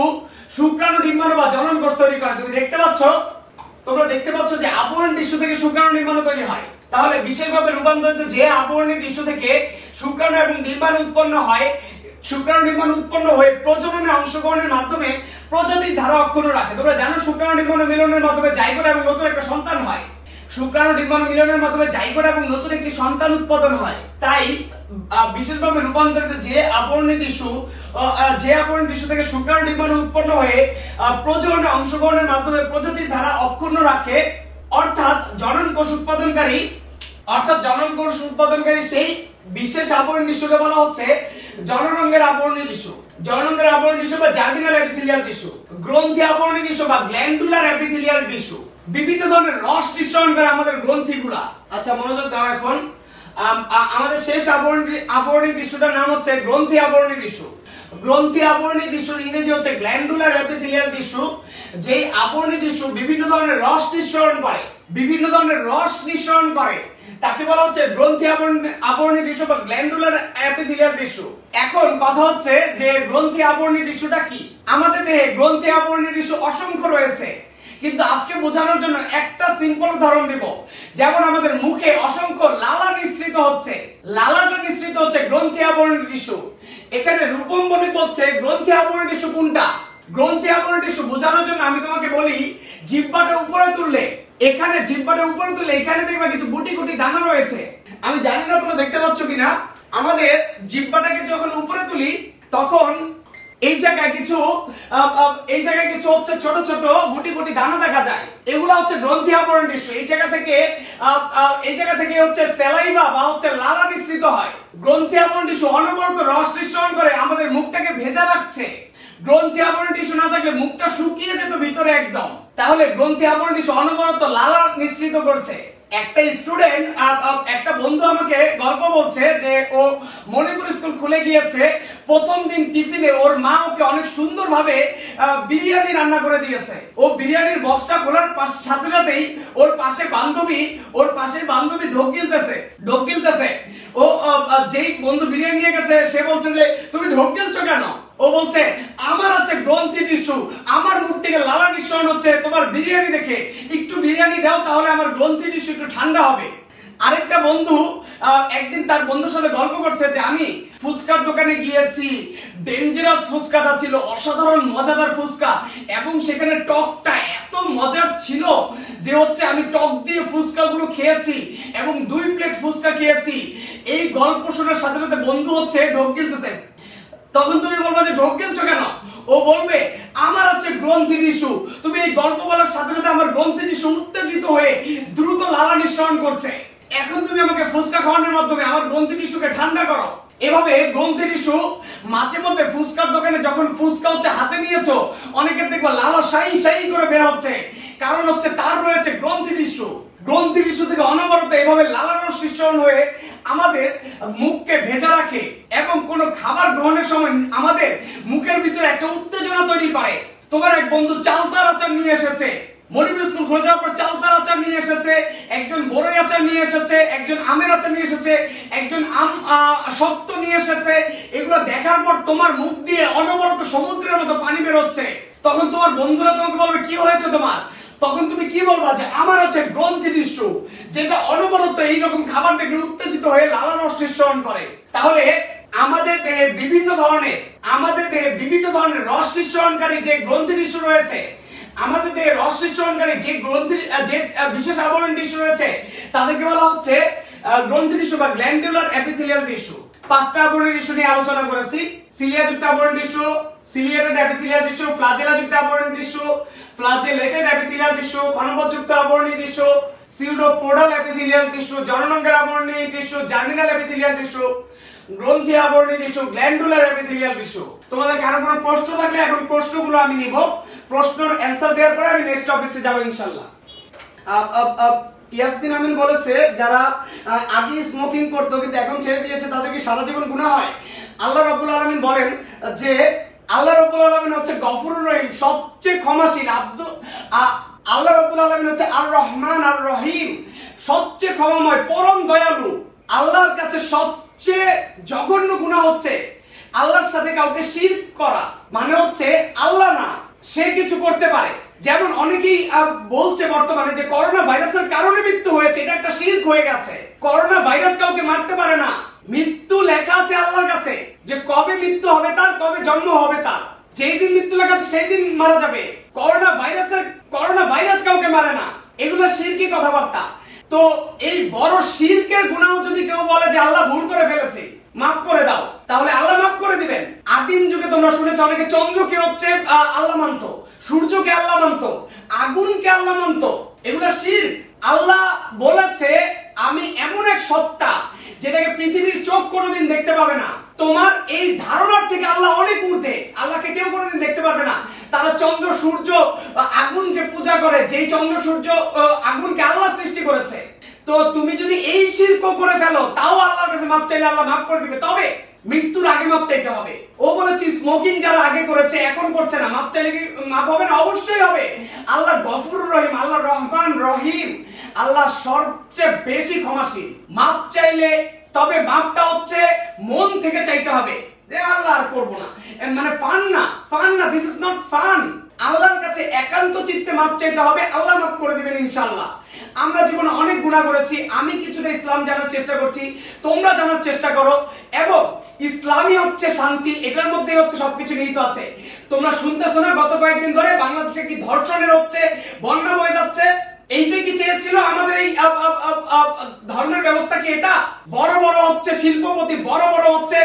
শুক্রাণু ডিম্বাণু বা জনন কোষ তৈরি করে? তোমরা দেখতে পাচ্ছ যে আবরণী টিস্যু থেকে শুক্রাণু ডিম্বাণু তৈরি হয়। তাহলে বিশেষভাবে রূপান্তরিত যে আবরণী টিস্যু থেকে শুক্রাণু এবং ডিম্বাণু উৎপন্ন হয়, শুক্রাণু ডিম্বাণু উৎপন্ন হয়ে প্রজননে অংশগ্রহণের মাধ্যমে প্রজাতির ধারা অক্ষুণ্ণ রাখে। তোমরা জানো শুক্রাণু ডিম্বাণু মিলনের মাধ্যমে জাইগোট এবং নতুন একটা সন্তান হয়। শুক্রাণু ডিম্বাণু মিলনের মাধ্যমে জাইগোট এবং নতুন একটি সন্তান উৎপাদন হয়। তাই বিশেষভাবে রূপান্তরিত যে আবরণী টিস্যু থেকে শুক্রাণু ডিম্বাণু উৎপন্ন হয়ে প্রজননে অংশগ্রহণের মাধ্যমে প্রজাতির ধারা অক্ষুণ্ণ রাখে, অর্থাৎ জনন কোষ উৎপাদনকারী সেই বিশেষ আবরণী টিস্যুকে বলা হচ্ছে জননাঙ্গের আবরণী টিস্যু। জননাঙ্গের আবরণী টিস্যু বা জার্মিনাল এপিথেলিয়াল টিস্যু, গ্রন্থি আবরণী টিস্যু বা গ্ল্যান্ডুলার এপিথেলিয়াল টিস্যু। বিভিন্ন ধরনের রস নিঃসরণ করে আমাদের গ্রন্থিগুলা। আচ্ছা মনোযোগ দাও এখন। আমাদের শেষ আবরণী টিস্যুটার নাম হচ্ছে গ্রন্থি আবরণী টিস্যু। গ্রন্থি আবরণী টিস্যুর ইংরেজি হচ্ছে গ্ল্যান্ডুলার এপিথেলিয়াল টিস্যু। যেই আবরণী টিস্যু বিভিন্ন ধরনের রস নিঃসরণ করে তাকে বলা হচ্ছে গ্রন্থি আবরণী টিস্যু বা গ্ল্যান্ডুলার এপিথেলিয়াল টিস্যু। এখন কথা হচ্ছে যে গ্রন্থি আবরণী টিস্যুটা কি? আমাদের দেহে গ্রন্থি আবরণী টিস্যু অসংখ্য রয়েছে, কিন্তু আজকে বোঝানোর জন্য একটা সিম্পল উদাহরণ দেব। যেমন আমাদের মুখে অসংখ্য লালা নিঃসৃত হচ্ছে, লালাটা নিঃসৃত হচ্ছে গ্রন্থি আবরণী টিস্যু। এখানে রূপম বলি বলছে গ্রন্থি আবরণী টিস্যু কোনটা? গ্রন্থি আবরণী টিস্যু বোঝানোর জন্য আমি তোমাকে বলি, জিহ্বাটা উপরে তুললে এখানে দেখবা কিছু গুটি গুটি দানা রয়েছে। আমি জানি না তোমরা দেখতে পাচ্ছ কিনা। আমাদের জিহ্বাটাকে যখন উপরে তুলি তখন এই জায়গায় কিছু হচ্ছে ছোট ছোট গুটি গুটি দানা দেখা যায়। এগুলা হচ্ছে গ্রন্থি আবরণী টিস্যু। এই জায়গা থেকে হচ্ছে স্যালাইভা বা হচ্ছে লালা নিঃসৃত হয়। গ্রন্থি আবরণী টিস্যু অনবরত রস নিঃসরণ করে আমাদের মুখটাকে ভেজা রাখছে। গ্রন্থি আবরণী টিস্যু না থাকলে মুখটা শুকিয়ে যেত ভিতরে একদম। তাহলে গ্রন্থি আবরণী টিস্যু অনবরত লালা নিঃসৃত করছে। একটা বন্ধু আমাকে গল্প বলছে যে ও মণিপুর স্কুল খুলে গিয়েছে, প্রথম দিন টিফিনে ওর মা ওকে অনেক সুন্দরভাবে বিরিয়ানি রান্না করে দিয়েছে। ও বিরিয়ানির বক্সটা খোলার সাথে সাথেই ওর পাশের বান্ধবী ঢোক গিলতেছে। ও যেই বন্ধু বিরিয়ানি নিয়ে গেছে সে বলছে যে তুমি ঢোক গিলছো কেন? ও বলছে আমার আছে গ্রন্থি টিস্যু, আমার মুখ থেকে লালা নিঃসরণ হচ্ছে তোমার বিরিয়ানি দেখে, একটু বিরিয়ানি দাও তাহলে আমার গ্রন্থি টিস্যু একটু ঠান্ডা হবে। আরেকটা বন্ধু একদিন তার বন্ধুর সাথে গল্প করছে যে আমি ফুচকার দোকানে গিয়েছি, ডেঞ্জারাস ফুচকাটা ছিল, অসাধারণ মজাদার ফুচকা, এবং সেখানে টকটা এত মজার ছিল যে হচ্ছে আমি টক দিয়ে ফুচকাগুলো খেয়েছি এবং 2 প্লেট ফুচকা খেয়েছি। এই গল্প শোনার সাথে সাথে বন্ধু হচ্ছে ঢোক গিলতেছে। তখন তুমি বলবে যে ঢোক গিলছো কেন? ও বলবে আমার আছে গ্রন্থি টিস্যু। তুমি এই গল্প বলার সাথে সাথে আমার গ্রন্থি টিস্যু উত্তেজিত হয়ে দ্রুত লালা নিঃসরণ করছে। এখন তুমি আমাকে ফুচকা খাওয়ানোর মাধ্যমে আমার গ্রন্থি টিস্যুকে ঠান্ডা করো। এভাবে গ্রন্থি টিস্যু মাঝে মধ্যে ফুচকার দোকানে যখন ফুচকা হচ্ছে হাতে নিয়েছো, অনেকের দেখবা লালা শাই করে বের হচ্ছে, কারণ হচ্ছে তার রয়েছে গ্রন্থি টিস্যু। গ্রন্থি টিস্যু থেকে অনবরত এভাবে লালা রস নিঃসরণ হয়ে আমাদের মুখকে ভেজা রাখে এবং কোনো খাবার গ্রহণের সময় আমাদের মুখের ভিতরে একটা উত্তেজনা তৈরি করে। তোমার এক বন্ধু চালতার আচার নিয়ে এসেছে, মণিপুর স্কুল খুলে যাওয়ার পর চালতার আচার নিয়ে এসেছে, একজন বড়ই আচার নিয়ে এসেছে, একজন আমের আচার নিয়ে এসেছে, একজন আম শক্ত নিয়ে এসেছে। এগুলো দেখার পর তোমার মুখ দিয়ে অনবরত সমুদ্রের মতো পানি বের হচ্ছে। তখন তোমার বন্ধুরা তোমাকে বলবে কি হয়েছে তোমার? তখন তুমি কি বলবা? যে আমার আছে গ্রন্থি টিস্যু, যেটা অনবরত এইরকম খাবার দেখে উত্তেজিত হয়ে লালা রস নিঃসরণ করে। তাহলে আমাদের দেহে বিভিন্ন ধরনের রস নিঃসরণকারী যে গ্রন্থি টিস্যু রয়েছে, আমাদের দেহে রস নিঃসরণকারী যে বিশেষ আবরণী টিস্যু রয়েছে তাদেরকে বলা হচ্ছে গ্রন্থি টিস্যু বা গ্ল্যান্ডুলার এপিথেলিয়াল টিস্যু। 5টা আবরণী টিস্যু নিয়ে আলোচনা করেছি। সিলিয়া যুক্ত আবরণী tissue, ciliated epithelial tissue, flagella যুক্ত আবরণী টিস্যু, ফ্ল্যাজেলেটেড এপিথেলিয়াল টিস্যু, ক্ষণপথযুক্ত আবরণী টিস্যু, সিউডোপোডাল এপিথেলিয়াল টিস্যু, জননাঙ্গের আবরণী টিস্যু, জার্মিনাল এপিথেলিয়াল টিস্যু, গ্রন্থি আবরণী টিস্যু, গ্ল্যান্ডুলার এপিথেলিয়াল টিস্যু। তোমাদের কারো কোনো প্রশ্ন থাকলে এখন প্রশ্নগুলো আমি নিব, প্রশ্নের অ্যানসার দেওয়ার পরে আমি নেক্সট টপিকে যাব ইনশাআল্লাহ। ইয়াসমিন আমিন বলেছে যারা আগে স্মোকিং করতো কিন্তু এখন ছেড়ে দিয়েছে তাদের কি সারা জীবন গুনাহ হয়? আল্লাহ রাব্বুল আলামিন বলেন যে আল্লাহ রাব্বুল আলামিন হচ্ছে গফুরুর রহিম, সবচেয়ে ক্ষমাশীল। আল্লাহ রাব্বুল আলামিন হচ্ছে আর রহমান আর রহিম, সবচেয়ে ক্ষমাময়, পরম দয়ালু। আল্লাহর কাছে সবচেয়ে জঘন্য গুনাহ হচ্ছে আল্লাহর সাথে কাউকে শিরক করা, মানে হচ্ছে আল্লাহ না সে কিছু করতে পারে। যেমন অনেকেই বলছে বর্তমানে যে করোনা ভাইরাসের কারণে মৃত্যু হয়েছে, এটা একটা শিরক হয়ে গেছে। করোনা ভাইরাস কাউকে মারতে পারে না। মৃত্যু লেখা আছে আল্লাহর কাছে, যে কবে মৃত্যু হবে তার, কবে জন্ম হবে তার। যেই দিন মৃত্যু লেখা আছে সেই দিন মারা যাবে। করোনা ভাইরাস কাউকে মারে না। এগুলো শিরকি কথাবার্তা। তো এই বড় শিরকের গুনাহ যদি কেউ বলে যে আল্লাহ ভুল করে ফেলেছে, মাফ করে দাও, তাহলে আল্লাহ মাফ করে দিবেন। আদিম যুগে তোমরা শুনেছ অনেকে চন্দ্রকে হচ্ছে আল্লাহ মানতো, সূর্যকে আল্লাহ মানতো, আগুনকে আল্লাহ মানতো। এগুলা শিরক। আল্লাহ বলেছে আমি এমন এক সত্তা যেটাকে পৃথিবীর চোখ কোনোদিন দেখতে পাবে না। তোমার এই ধারণার থেকে আল্লাহ অনেক ঊর্ধ্বে, আল্লাহকে কেউ কোনোদিন দেখতে পারবে না। তারা চন্দ্র সূর্য আগুনকে পূজা করে, যেই চন্দ্র সূর্য আগুনকে আল্লাহ সৃষ্টি করেছে। তো তুমি যদি এই শিরক করে ফেলো তাও আল্লাহর কাছে মাপ চাইলে আল্লাহ মাফ করে দিবে, তবে মৃত্যুর আগে মাপ চাইতে হবে। ও বলেছি স্মোকিং যারা আগে করেছে এখন করছে না, মাপ চাইলে কি মাপ হবে না? অবশ্যই হবে। আল্লাহ গফুরুর রহিম, আল্লাহ রহমান রহিম, আল্লাহ সবচেয়ে বেশি ক্ষমাশীল। মাপ চাইলে, তবে মাপটা হচ্ছে মন থেকে চাইতে হবে, যে আল্লাহ আর করবো না, মানে ফান না, দিস ইজ নট ফান। আল্লাহর কাছে একান্ত চিত্তে মাপ চাইতে হবে, আল্লাহ মাফ করে দিবেন ইনশাআল্লাহ। আমরা জীবনে অনেক গুনাহ করেছি, আমি কিছুটা ইসলাম জানার চেষ্টা করছি, তোমরা জানার চেষ্টা করো। এবং ইসলামই হচ্ছে শান্তি, এটার মধ্যে হচ্ছে সবকিছু নিহিত আছে। তোমরা শুনতেছো না গত কয়েকদিন ধরে বাংলাদেশে কি ধর্ষণের হচ্ছে, বন্যা বয়ে যাচ্ছে। এইটা কি চেয়েছিল আমাদের এই ধর্মের ব্যবস্থা? কি এটা? বড় বড় হচ্ছে শিল্পপতি, বড় বড় হচ্ছে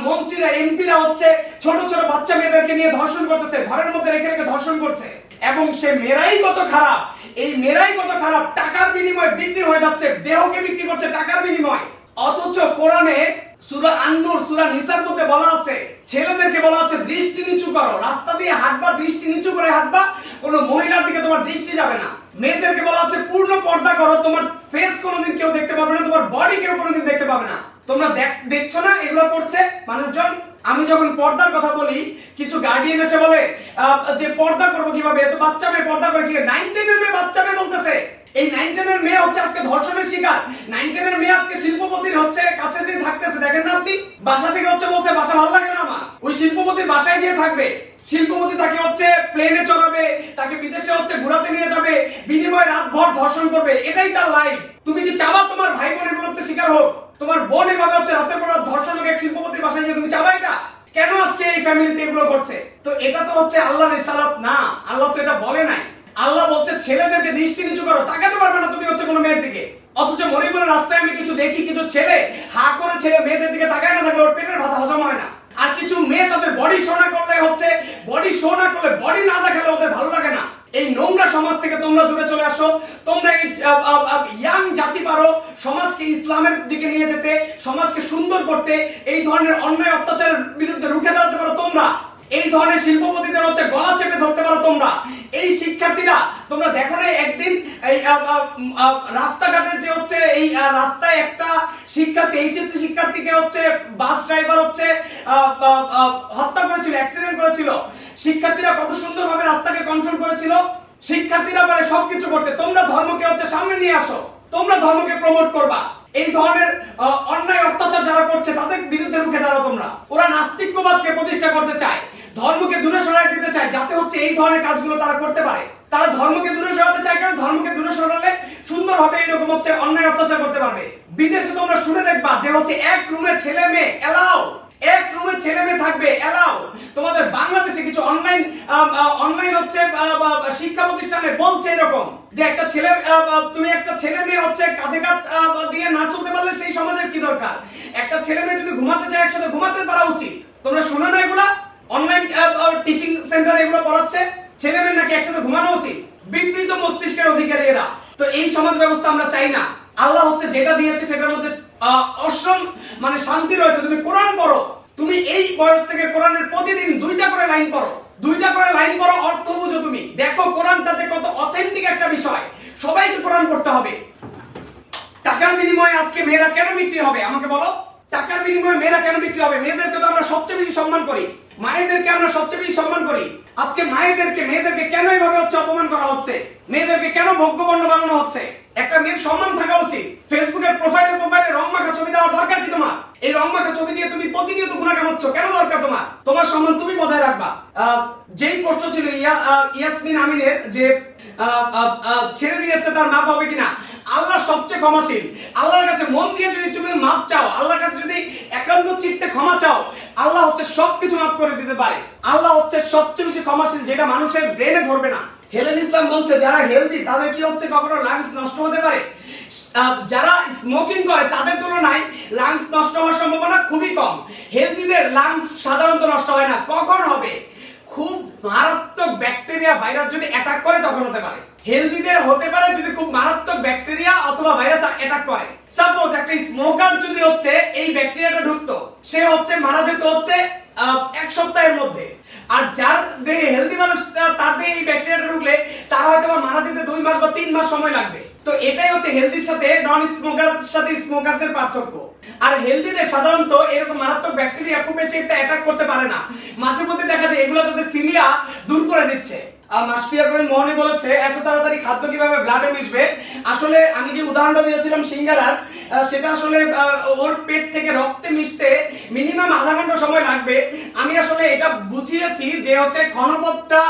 মন্ত্রীরা, এমপিরা হচ্ছে ছোট ছোট বাচ্চা মেয়েদেরকে নিয়ে ধর্ষণ করতেছে, ঘরের মধ্যে রেখে রেখে ধর্ষণ করছে। এবং সে মেয়েরাই কত খারাপ, এই মেয়েরাই কত খারাপ, টাকার বিনিময়ে বিক্রি হয়ে যাচ্ছে, দেহকে বিক্রি করছে টাকার বিনিময়ে। অথচ কোরআনে সূরা আন-নূর, সূরা নিসার মধ্যে বলা আছে ছেলেদেরকে বলা আছে দৃষ্টি নিচু করো, রাস্তা দিয়ে হাঁটবা দৃষ্টি নিচু করে হাঁটবা, কোনো মহিলার দিকে তোমার দৃষ্টি যাবে না। মেয়েদেরকে বলা আছে পূর্ণ পর্দা করো, তোমার ফেস কোনোদিন কেউ দেখতে পাবে না, তোমার বডি কেউ কোনোদিন দেখতে পাবে না। তোমরা দেখছো না এগুলো করছে মানুষজন? আমি যখন পর্দার কথা বলি, কিছু গার্ডিয়ান এসে বলে যে পর্দা করবো কিভাবে, এত বাচ্চা মেয়ে পর্দা করে কি? 9-10 এর মেয়ে বাচ্চা মেয়ে বলতেছে। এই 9-10 এর মেয়ে হচ্ছে আজকে ধর্ষণের শিকার। 9-10 এর মেয়ে আজকে শিল্পপতির হচ্ছে কাছে যে থাকতেছে, দেখেন না আপনি? বাসা থেকে হচ্ছে বলছে বাসা ভালো লাগে না আমার, ওই শিল্পপতির বাসায় গিয়ে থাকবে। শিল্পপতি তাকে হচ্ছে প্লেনে চড়াবে, তাকে বিদেশে হচ্ছে ঘোরাতে নিয়ে যাবে, বিনিময়ে রাতভর ধর্ষণ করবে। এটাই তার লাইফ। তুমি কি চাবা তোমার ভাই বোন এগুলোতে শিকার হোক? তোমার বোন এভাবে হচ্ছে রাতের পর রাত ধর্ষণ হোক এক শিল্পপতির বাসায় গিয়ে? তুমি চাবা এটা? কেন আজকে এই ফ্যামিলিতে এগুলো করছে? তো এটা তো হচ্ছে আল্লাহর রিসালাত না, আল্লাহ তো এটা বলে নাই। আল্লাহ বলছে ছেলেদেরকে দৃষ্টি নিচু করো, তাকাতে পারবে না তুমি হচ্ছে কোনো মেয়ের দিকে। অথচ মনিপুরের রাস্তায় আমি কিছু দেখি, কিছু ছেলে হা করে ছেলে মেয়েদের দিকে তাকায় না থাকলে ওর পেটের ভাত হজম হয় না। আর কিছু মেয়ে তাদের বডি শো না করলে হচ্ছে, বডি শো না করলে, বডি না দেখালে ওদের ভালো লাগে না। এই নোংরা সমাজ থেকে তোমরা দূরে চলে আসো। তোমরা এই ইয়াং জাতি পারো সমাজকে ইসলামের দিকে নিয়ে যেতে, সমাজকে সুন্দর করতে, এই ধরনের অন্যায় অত্যাচারের বিরুদ্ধে রুখে দাঁড়াতে পারো তোমরা। এই ধরনের শিল্পপতিদের হচ্ছে গলা চেপে ধরতে পারো তোমরা। এই শিক্ষার্থীরা, তোমরা দেখো না একদিন এই রাস্তাঘাটের যে হচ্ছে এই রাস্তায় একটা শিক্ষার্থী, এইচএসসি শিক্ষার্থীকে হচ্ছে বাস ড্রাইভার হচ্ছে হত্যা করেছিল, অ্যাক্সিডেন্ট করেছিল। শিক্ষার্থীরা কত সুন্দরভাবে রাস্তাকে কন্ট্রোল করেছিল। শিক্ষার্থীরা পারে সবকিছু করতে। তোমরা ধর্মকে হচ্ছে সামনে নিয়ে আসো, তোমরা ধর্মকে প্রমোট করবা। এই ধরনের অন্যায় অত্যাচার যারা করছে তাদের বিরুদ্ধে রুখে দাঁড়াও তোমরা। ওরা নাস্তিক্যবাদকে প্রতিষ্ঠা করতে চায়, ধর্মকে দূরে সরাই দিতে চায়, যাতে হচ্ছে এই ধরনের কাজগুলো তারা করতে পারে। তারা ধর্মকে দূরে সরাতে চায়, কারণ ধর্মকে দূরে সরালে সুন্দরভাবে এরকম হচ্ছে অন্যায় অত্যাচার করতে পারবে। বিদেশে তোমরা শুনে দেখবা যে হচ্ছে এক রুমে ছেলে মেয়ে এলাও, এক রুমে ছেলে মেয়ে থাকবে এলাও। তোমাদের বাংলাদেশে কিছু অনলাইন হচ্ছে শিক্ষা প্রতিষ্ঠানে বলছে এরকম যে একটা ছেলের, তুমি একটা ছেলে মেয়ে হচ্ছে কাঁধে কাঁধ দিয়ে না চলতে পারলে সেই সমাজের কি দরকার? একটা ছেলে মেয়ে যদি ঘুমাতে চায় একসাথে ঘুমাতে পারা উচিত। তোমরা শুনো না এগুলা? অনলাইন টিচিং সেন্টার এগুলো পড়াচ্ছে, ছেলেমেয়ের নাকি একসাথে ঘুমানো উচিত। বিবৃত মস্তিষ্কের অধিকারী এরা। তো এই সমাজ ব্যবস্থা আমরা চাই না। আল্লাহ হচ্ছে যেটা দিয়েছে সেটার মধ্যে অসম মানে শান্তি রয়েছে। তুমি কোরআন পড়ো, তুমি এই বয়স থেকে কোরআনের প্রতিদিন 2টা করে লাইন পড়ো, 2টা করে লাইন পড়ো, অর্থ বুঝো। তুমি দেখো কোরআনটা যে কত অথেন্টিক একটা বিষয়। সবাইকে কোরআন পড়তে হবে। টাকার বিনিময়ে আজকে মেয়েরা কেন বিক্রি হবে আমাকে বলো? টাকার বিনিময়ে মেয়েরা কেন বিক্রি হবে? মেয়েদেরকে তো আমরা সবচেয়ে বেশি সম্মান করি, মায়েদেরকে আমরা সবচেয়ে বেশি সম্মান করি। আজকে মেয়েদেরকে কেন এইভাবে হচ্ছে অপমান করা হচ্ছে? মেয়েদেরকে কেন ভোগ্যপণ্য বানানো হচ্ছে? একটা মেয়ের সম্মান থাকা উচিত। ফেসবুকের প্রোফাইলে রং মাখা ছবি দেওয়ার দরকার কি তোমার? এই রং মাখা ছবি দিয়ে তুমি প্রতিনিয়ত গুনাহ কামাচ্ছ, কেন দরকার তোমার? তোমার সম্মান তুমি বজায় রাখবা। যেই প্রশ্ন ছিল ইয়াসমিন আমিনের যে ছেড়ে দিয়েছে তার মাপ হবে কিনা, আল্লাহ সবচেয়ে ক্ষমাশীল। আল্লাহর কাছে মন দিয়ে যদি তুমি মাপ চাও, আল্লাহর কাছে যদি একান্ত চিত্তে ক্ষমা চাও, আল্লাহ হচ্ছে সবকিছু মাফ করে দিতে পারে। আল্লাহ হচ্ছে সবচেয়ে বেশি ক্ষমাশীল, যেটা মানুষের ব্রেনে ধরবে না। হেলেন ইসলাম বলছে যারা হেলদি তাদের কি হচ্ছে কখনো লাংস নষ্ট হতে পারে? যারা স্মোকিং করে তাদের তুলনায় লাংস নষ্ট হওয়ার সম্ভাবনা খুবই কম। হেলদিদের লাংস সাধারণত নষ্ট হয় না। কখন হবে? খুব মারাত্মক ব্যাকটেরিয়া ভাইরাস যদি অ্যাটাক করে তখন হতে পারে। হেলদিদের হতে পারে যদি খুব মারাত্মক ব্যাকটেরিয়া অথবা ভাইরাস অ্যাটাক করে। সাপোজ একটা স্মোকার যদি হচ্ছে এই ব্যাকটেরিয়াটা ঢুকতো, সে হচ্ছে মারা যেত হচ্ছে 1 সপ্তাহের মধ্যে। আর যার দেহে হেলদি মানুষ তার দেহে এই ব্যাকটেরিয়াটা ঢুকলে তার হয়তো মারা যেতে 2 মাস বা 3 মাস সময় লাগবে। তো এটাই হচ্ছে হেলদির সাথে নন স্মোকারের সাথে স্মোকারদের পার্থক্য। আর হেলদিদের সাধারণত এরকম মারাত্মক ব্যাকটেরিয়া খুব বেশি একটা অ্যাটাক করতে পারে না। মাঝে মধ্যে দেখা যায় এগুলো তাদের সিলিয়া দূর করে দিচ্ছে। মাসফিয়া করিম মোহনী বলেছে এত তাড়াতাড়ি খাদ্য কিভাবে ব্লাডে মিশবে? আসলে আমি যে উদাহরণটা দিয়েছিলাম সিঙ্গারার, সেটা আসলে ওর পেট থেকে রক্তে মিশতে মিনিমাম আধা ঘন্টা সময় লাগবে। আমি আসলে এটা বুঝিয়েছি যে হচ্ছে ঘনপথটা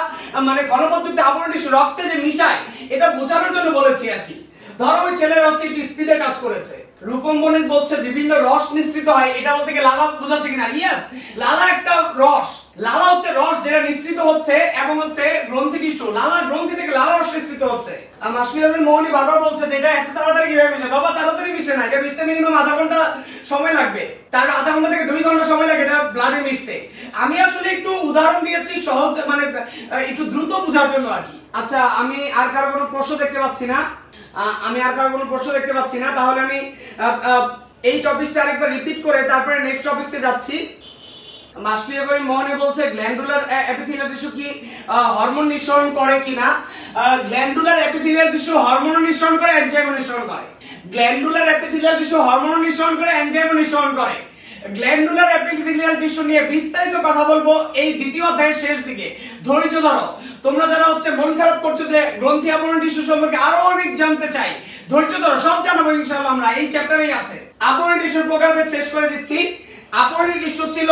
মানে ঘনপথযুক্ত আবরণ টিস্যু রক্তে যে মিশায়, এটা বোঝানোর জন্য বলেছি আর কি। ধরো ওই ছেলের হচ্ছে একটু স্পিডে কাজ করেছে। রূপম বণিক বলছে বিভিন্ন রস নিঃসৃত হয়, এটা বলতে কি লালা বোঝাচ্ছে কিনা? ইয়েস, লালা একটা রস। লালা হচ্ছে রস যেটা নিঃসৃত হচ্ছে এবং হচ্ছে গ্রন্থি টিস্যু, লালা গ্রন্থি থেকে লালা রস নিঃসৃত হচ্ছে। আর মাসফিয়া মোহনী বারবার বলছে যে এটা এত তাড়াতাড়ি কিভাবে মিশে? বাবা তাড়াতাড়ি মিশে না, এটা মিশতে মিনিমাম আধা ঘন্টা সময় লাগবে। তার আধা ঘন্টা থেকে 2 ঘন্টা সময় লাগে এটা ব্লাডে মিশতে। আমি আসলে একটু উদাহরণ দিয়েছি সহজ মানে একটু দ্রুত বোঝার জন্য আর কি। আচ্ছা, আমি আর কারো কোনো প্রশ্ন দেখতে পাচ্ছি না। তাহলে আমি এই টপিকটা আরেকবার রিপিট করে তারপরে নেক্সট টপিকে যাচ্ছি। মাসফিয়া করিম মোহনী বলছে গ্ল্যান্ডুলার এপিথেলিয়াল টিস্যু কি হরমোন নিঃসরণ করে কিনা? গ্ল্যান্ডুলার এপিথেলিয়াল টিস্যু হরমোন নিঃসরণ করে, এনজাইম নিঃসরণ করে। গ্ল্যান্ডুলার এপিথেলিয়াল টিস্যু হরমোন নিঃসরণ করে, এনজাইম নিঃসরণ করে। গ্ল্যান্ডুলার এপিথেলিয়াল টিস্যু নিয়ে বিস্তারিত কথা বলবো এই দ্বিতীয় অধ্যায়ের শেষ দিকে। ধৈর্য ধরো। তোমরা যারা হচ্ছে মন খারাপ করছো যে গ্রন্থি আবরণ টিস্যু সম্পর্কে আরো অনেক জানতে চাই, ধৈর্য ধরো, সব জানাবো ইনশাআল্লাহ। আমরা এই চ্যাপ্টারেই আছে। আবরণ টিস্যুর প্রকারভেদ শেষ করে দিচ্ছি। আবরণ টিস্যু ছিল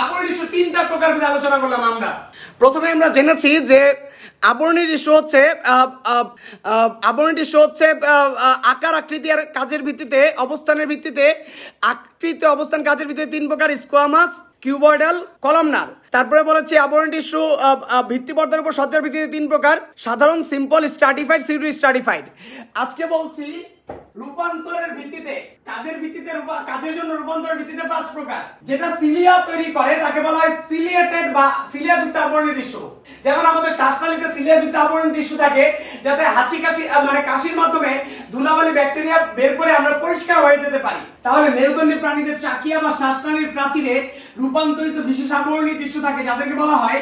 আবরণ টিস্যু 3টা প্রকারভেদ আলোচনা করলাম আমরা। প্রথমে আমরা জেনেছি যে আবরণী টিস্যু হচ্ছে আকার আকৃতি আর কাজের ভিত্তিতে অবস্থানের ভিত্তিতে আকৃতি অবস্থান কাজের ভিত্তিতে 3 প্রকার: স্কোয়ামাস, কিউবয়েডাল, কলামনার। তারপরে বলেছি আবরণী টিস্যু ভিত্তিপর্দার উপর সজ্জার ভিত্তিতে 3 প্রকার: সাধারণ, সিম্পল, স্ট্রাটিফাইড, সিউডো স্ট্রাটিফাইড। আজকে বলছি রূপান্তরের ভিত্তিতে, কাজের জন্য রূপান্তরের ভিত্তিতে 5 প্রকার। যেটা সিলিয়া তৈরি করে তাকে বলা হয় সিলিয়েটেড বা সিলিয়াযুক্ত আবরণী টিস্যু। যেমন আমাদের শ্বাসনালীতে সিলিয়াযুক্ত আবরণী টিস্যু থাকে, যাতে কাশির মাধ্যমে ধুলাবালি ব্যাকটেরিয়া বের করে আমরা পরিষ্কার হয়ে যেতে পারি। তাহলে মেরুদণ্ডী প্রাণীদের ট্রাকিয়া বা শ্বাসনালীর প্রাচীরে রূপান্তরিত বিশেষ আবরণী টিস্যু থাকে, যাদেরকে বলা হয়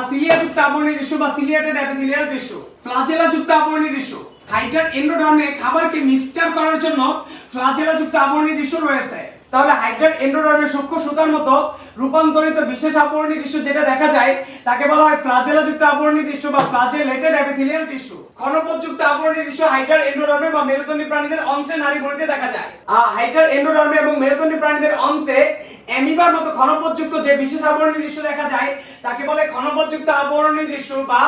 সিলিয়াযুক্ত আবরণী টিস্যু বা সিলিয়েটেড এপিথেলিয়াল টিস্যু। ফ্লাজেলাযুক্ত আবরণী টিস্যু, হাইড্রার এন্ডোডার্মে খাবারকে মিক্সচার করার জন্য ফ্লাজেলাযুক্ত আবরণী টিস্যু রয়েছে। তাহলে হাইড্রার এন্ডোডার্মে সূক্ষ্ম সুতার মতো রূপান্তরিত বিশেষ আবরণী টিস্যু যেটা দেখা যায় তাকে বলা হয় ফ্লাজেলাযুক্ত আবরণী টিস্যু বা ফ্লাজেলেটেড এপিথেলিয়াল টিস্যু। ঘনপথযুক্ত আবরণী টিস্যু হাইড্রার এন্ডোডার্মে বা মেরুদণ্ডী প্রাণীদের অন্ত্রে নাড়িভুঁড়িতে দেখা যায়। হাইড্রার এন্ডোডার্মে এবং মেরুদণ্ডী প্রাণীদের অন্ত্রে অ্যামিবার মতো ঘনপথযুক্ত যে বিশেষ আবরণী টিস্যু দেখা যায় তাকে বলে ঘনপথযুক্ত আবরণী টিস্যু বা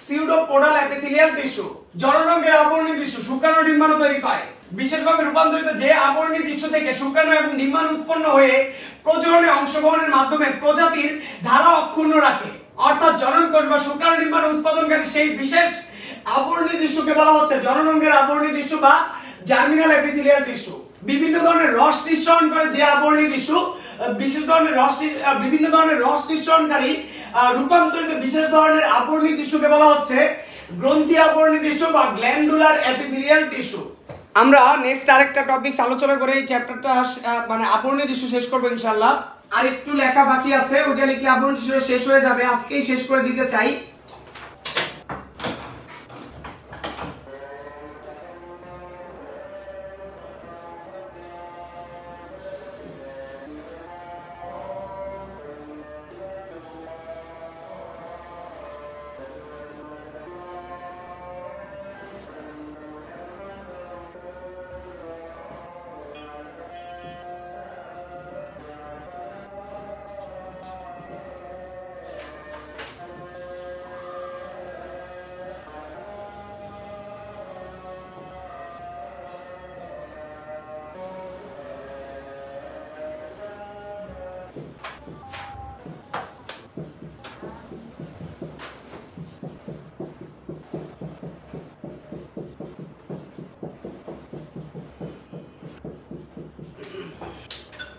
সিউডোপোডাল এপিথেলিয়াল টিস্যু। জননাঙ্গের আবরণী টিস্যু শুক্রাণু ডিম্বাণু তৈরি করে। বিশেষভাবে রূপান্তরিত যে আবরণী টিস্যু থেকে শুক্রাণু এবং ডিম্বাণু উৎপন্ন হয়ে প্রজননে অংশগ্রহণের মাধ্যমে প্রজাতির ধারা অক্ষুণ্ণ রাখে। অর্থাৎ জননকোষ বা শুক্রাণু ডিম্বাণু উৎপাদনকারী সেই বিশেষ আবরণী টিস্যুকে বলা হচ্ছে জননাঙ্গের আবরণী টিস্যু বা জার্মিনাল এপিথেলিয়াল টিস্যু। বিভিন্ন ধরনের রস নিঃসরণ করে যে আবরণী টিস্যু, বিভিন্ন ধরনের রস নিঃসরণকারী রূপান্তরিত বিশেষ ধরনের আবরণী টিস্যুকে বলা হচ্ছে গ্রন্থি আবরণী টিস্যু বা গ্ল্যান্ডুলার এপিথেলিয়াল টিস্যু। আমরা নেক্সট আরেকটা টপিক আলোচনা করে এই চ্যাপ্টারটা মানে আবরণী টিস্যু শেষ করবো ইনশাআল্লাহ। আর একটু লেখা বাকি আছে, ওটা লিখলে আবরণী টিস্যু শেষ হয়ে যাবে, আজকেই শেষ করে দিতে চাই।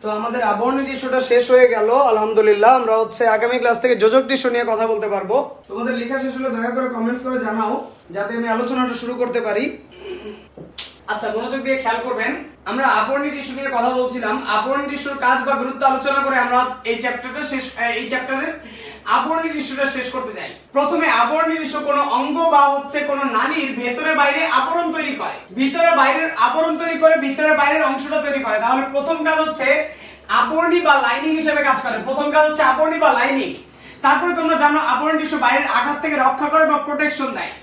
তো আমাদের আবরণী টিস্যুটা শেষ হয়ে গেল আলহামদুলিল্লাহ। আমরা হচ্ছে আগামী ক্লাস থেকে যোজক টিস্যু নিয়ে কথা বলতে পারবো। তোমাদের লেখা শেষ হলে দয়া করে কমেন্টস করে জানাও যাতে আমি আলোচনাটা শুরু করতে পারি। আচ্ছা, মনোযোগ দিয়ে খেয়াল করবেন, আমরা আবরণী টিস্যু নিয়ে কথা বলছিলাম। আবরণী টিস্যুর কাজ বা গুরুত্ব আলোচনা করে আমরা এই চ্যাপ্টারের আবরণী টিস্যুটা শেষ করতে যাই। প্রথমে আবরণী টিস্যু কোনো অঙ্গ বা হচ্ছে কোনো নালীর ভেতরে বাইরে আবরণ তৈরি করে, ভিতরে বাইরের আবরণ তৈরি করে, ভিতরে বাইরের অংশটা তৈরি করে। তাহলে প্রথম কাজ হচ্ছে আবরণী বা লাইনিং হিসেবে কাজ করে। প্রথম কাজ হচ্ছে আবরণী বা লাইনিং। তারপরে তোমরা জানো আবরণী টিস্যু বাইরের আঘাত থেকে রক্ষা করে বা প্রোটেকশন দেয়।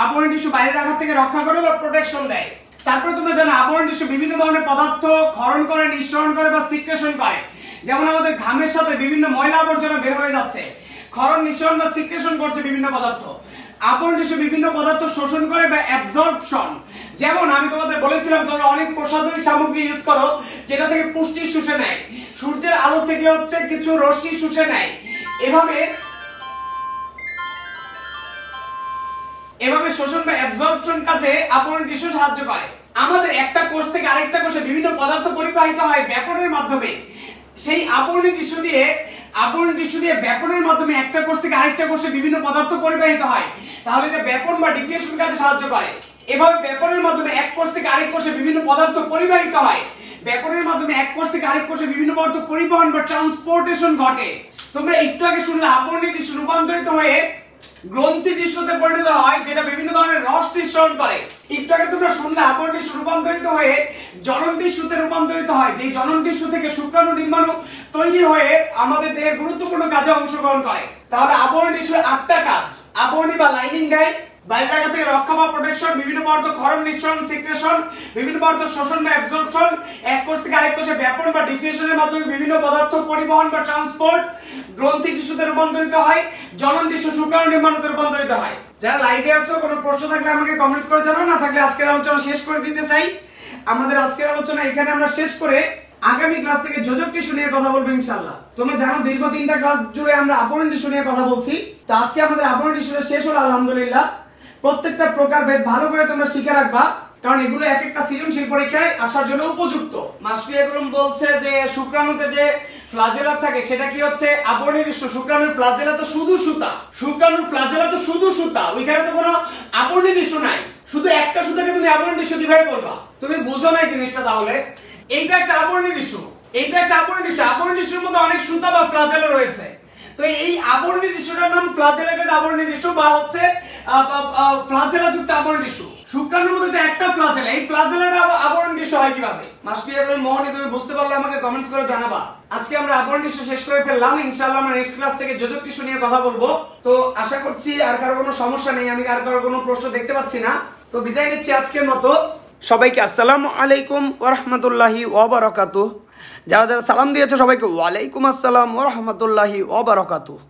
আবরণী টিস্যু বাইরের আঘাত থেকে রক্ষা করে বা প্রোটেকশন দেয়। তারপরে তোমরা জানো আবরণী টিস্যু বিভিন্ন ধরনের পদার্থ ক্ষরণ করে, নিঃসরণ করে বা সিক্রেশন করে। যেমন আমাদের ঘামের সাথে বিভিন্ন ময়লা আবর্জনা বের হয়ে যাচ্ছে, ক্ষরণ, নিঃসরণ বা সিক্রেশন করছে বিভিন্ন পদার্থ। আবরণী টিস্যু বিভিন্ন পদার্থ শোষণ করে বা অ্যাবজর্পশন। যেমন আমি তোমাদের বলেছিলাম তোমরা অনেক প্রসাধনী সামগ্রী ইউজ করো যেটা থেকে পুষ্টি শুষে নেয়, সূর্যের আলো থেকে হচ্ছে কিছু রশ্মি শুষে নেয়। এভাবে শোষণ বা অ্যাবজর্পশন কাজে আবরণী টিস্যু সাহায্য করে। আমাদের একটা কোষ থেকে আরেকটা কোষে বিভিন্ন পদার্থ পরিবাহিত হয় ব্যাপনের মাধ্যমে। সেই আবরণী টিস্যু দিয়ে ব্যাপনের মাধ্যমে একটা কোষ থেকে আরেকটা কোষে বিভিন্ন পদার্থ পরিবাহিত হয়। তাহলে এটা ব্যাপন বা ডিফিউশন কাজে সাহায্য করে। এভাবে ব্যাপনের মাধ্যমে এক কোষ থেকে আরেক কোষে বিভিন্ন পদার্থ পরিবাহিত হয়। ব্যাপনের মাধ্যমে এক কোষ থেকে আরেক কোষে বিভিন্ন পদার্থ পরিবহন বা ট্রান্সপোর্টেশন ঘটে। তোমরা একটু আগে শুনলে আবরণী টিস্যু রূপান্তরিত হয়ে গ্রন্থি টিস্যুতে পরিণত হয়, যেটা বিভিন্ন ধরনের রস নিঃসরণ করে। একটু আগে তোমরা শুনলে আবরণী টিস্যু রূপান্তরিত হয়ে জনন টিস্যুতে রূপান্তরিত হয়, যে জনন টিস্যু থেকে শুক্রাণু ডিম্বাণু তৈরি হয়ে আমাদের দেহের গুরুত্বপূর্ণ কাজে অংশগ্রহণ করে। তাহলে আবরণী টিস্যুর 8টা কাজ। আবরণী বা লাইনিং দেয়, বাইরের আঘাত থেকে রক্ষা বা প্রোটেকশন, বিভিন্ন পদার্থ ক্ষরণ, নিঃসরণ, সিক্রেশন, বিভিন্ন পদার্থ শোষণ বা অ্যাবজর্পশন, এক কোষ থেকে আরেক কোষে ব্যাপন বা ডিফিউশনের মাধ্যমে বিভিন্ন পদার্থ পরিবহন বা ট্রান্সপোর্ট, গ্রন্থি টিস্যুতে রূপান্তরিত হয়, জনন টিস্যু শুক্রাণু ডিম্বাণুতে রূপান্তরিত হয়। যারা লাইভে আছো কোনো প্রশ্ন থাকলে আমাকে কমেন্টস করে জানাও, না থাকলে আজকের আলোচনা শেষ করে দিতে চাই। আমাদের আজকের আলোচনা এখানে আমরা শেষ করে আগামী ক্লাস থেকে যোজক টিস্যু নিয়ে কথা বলবো ইনশাআল্লাহ। তোমরা জানো দীর্ঘ 3টা ক্লাস জুড়ে আমরা আবরণী টিস্যু নিয়ে কথা বলছি। তো আজকে আমাদের আবরণী টিস্যুটা শেষ হলো আলহামদুলিল্লাহ। প্রত্যেকটা প্রকারভেদ ভালো করে তোমরা শিখে রাখবা, কারণ এগুলো এক একটা সৃজনশীল পরীক্ষায় আসার জন্য উপযুক্ত। মাসফি আকরম বলছে যে শুক্রাণুতে যে ফ্লাজেলা থাকে সেটা কি হচ্ছে আবরণী টিস্যু। শুক্রাণুর ফ্লাজেলা তো শুধু সুতা, শুক্রাণুর ফ্লাজেলা তো শুধু সুতা, ওইখানে তো কোনো আবরণী টিস্যু নাই। শুধু একটা সুতাকে তুমি আবরণী টিস্যু কিভাবে করবা? তুমি বুঝো না এই জিনিসটা। তাহলে এইটা একটা আবরণী টিস্যু, এইটা একটা আবরণী টিস্যু। আবরণী টিস্যুর মধ্যে অনেক সুতা বা ফ্লাজেলা রয়েছে। তো এই আবরণী টিস্যুটার নাম ফ্লাজেলেটেড আবরণী টিস্যু বা হচ্ছে ফ্লাজেলাযুক্ত আবরণী টিস্যু। শুক্রাণুর মধ্যে তো একটা ফ্লাজেলা, এই ফ্লাজেলেটেড আবরণী টিস্যু হয় কিভাবে? মাসফি আকরম মোহনী, তুমি বুঝতে পারলে আমাকে কমেন্টস করে জানাবা। আজকে আমরা আবরণী টিস্যু শেষ করে ফেললাম। ইনশাআল্লাহ আমরা নেক্সট ক্লাস থেকে যোজক টিস্যু নিয়ে কথা বলবো। তো আশা করছি আর কারো কোনো সমস্যা নেই, আমি আর কারো কোনো প্রশ্ন দেখতে পাচ্ছি না। তো বিদায় নিচ্ছি আজকের মতো। সবাইকে আসসালামু আলাইকুম ওয়া রাহমাতুল্লাহি ওয়া বারাকাতুহু। যারা যারা সালাম দিয়েছে সবাইকে ওয়ালাইকুম আসসালাম ওয়া রাহমাতুল্লাহি ওয়া বারাকাতুহু।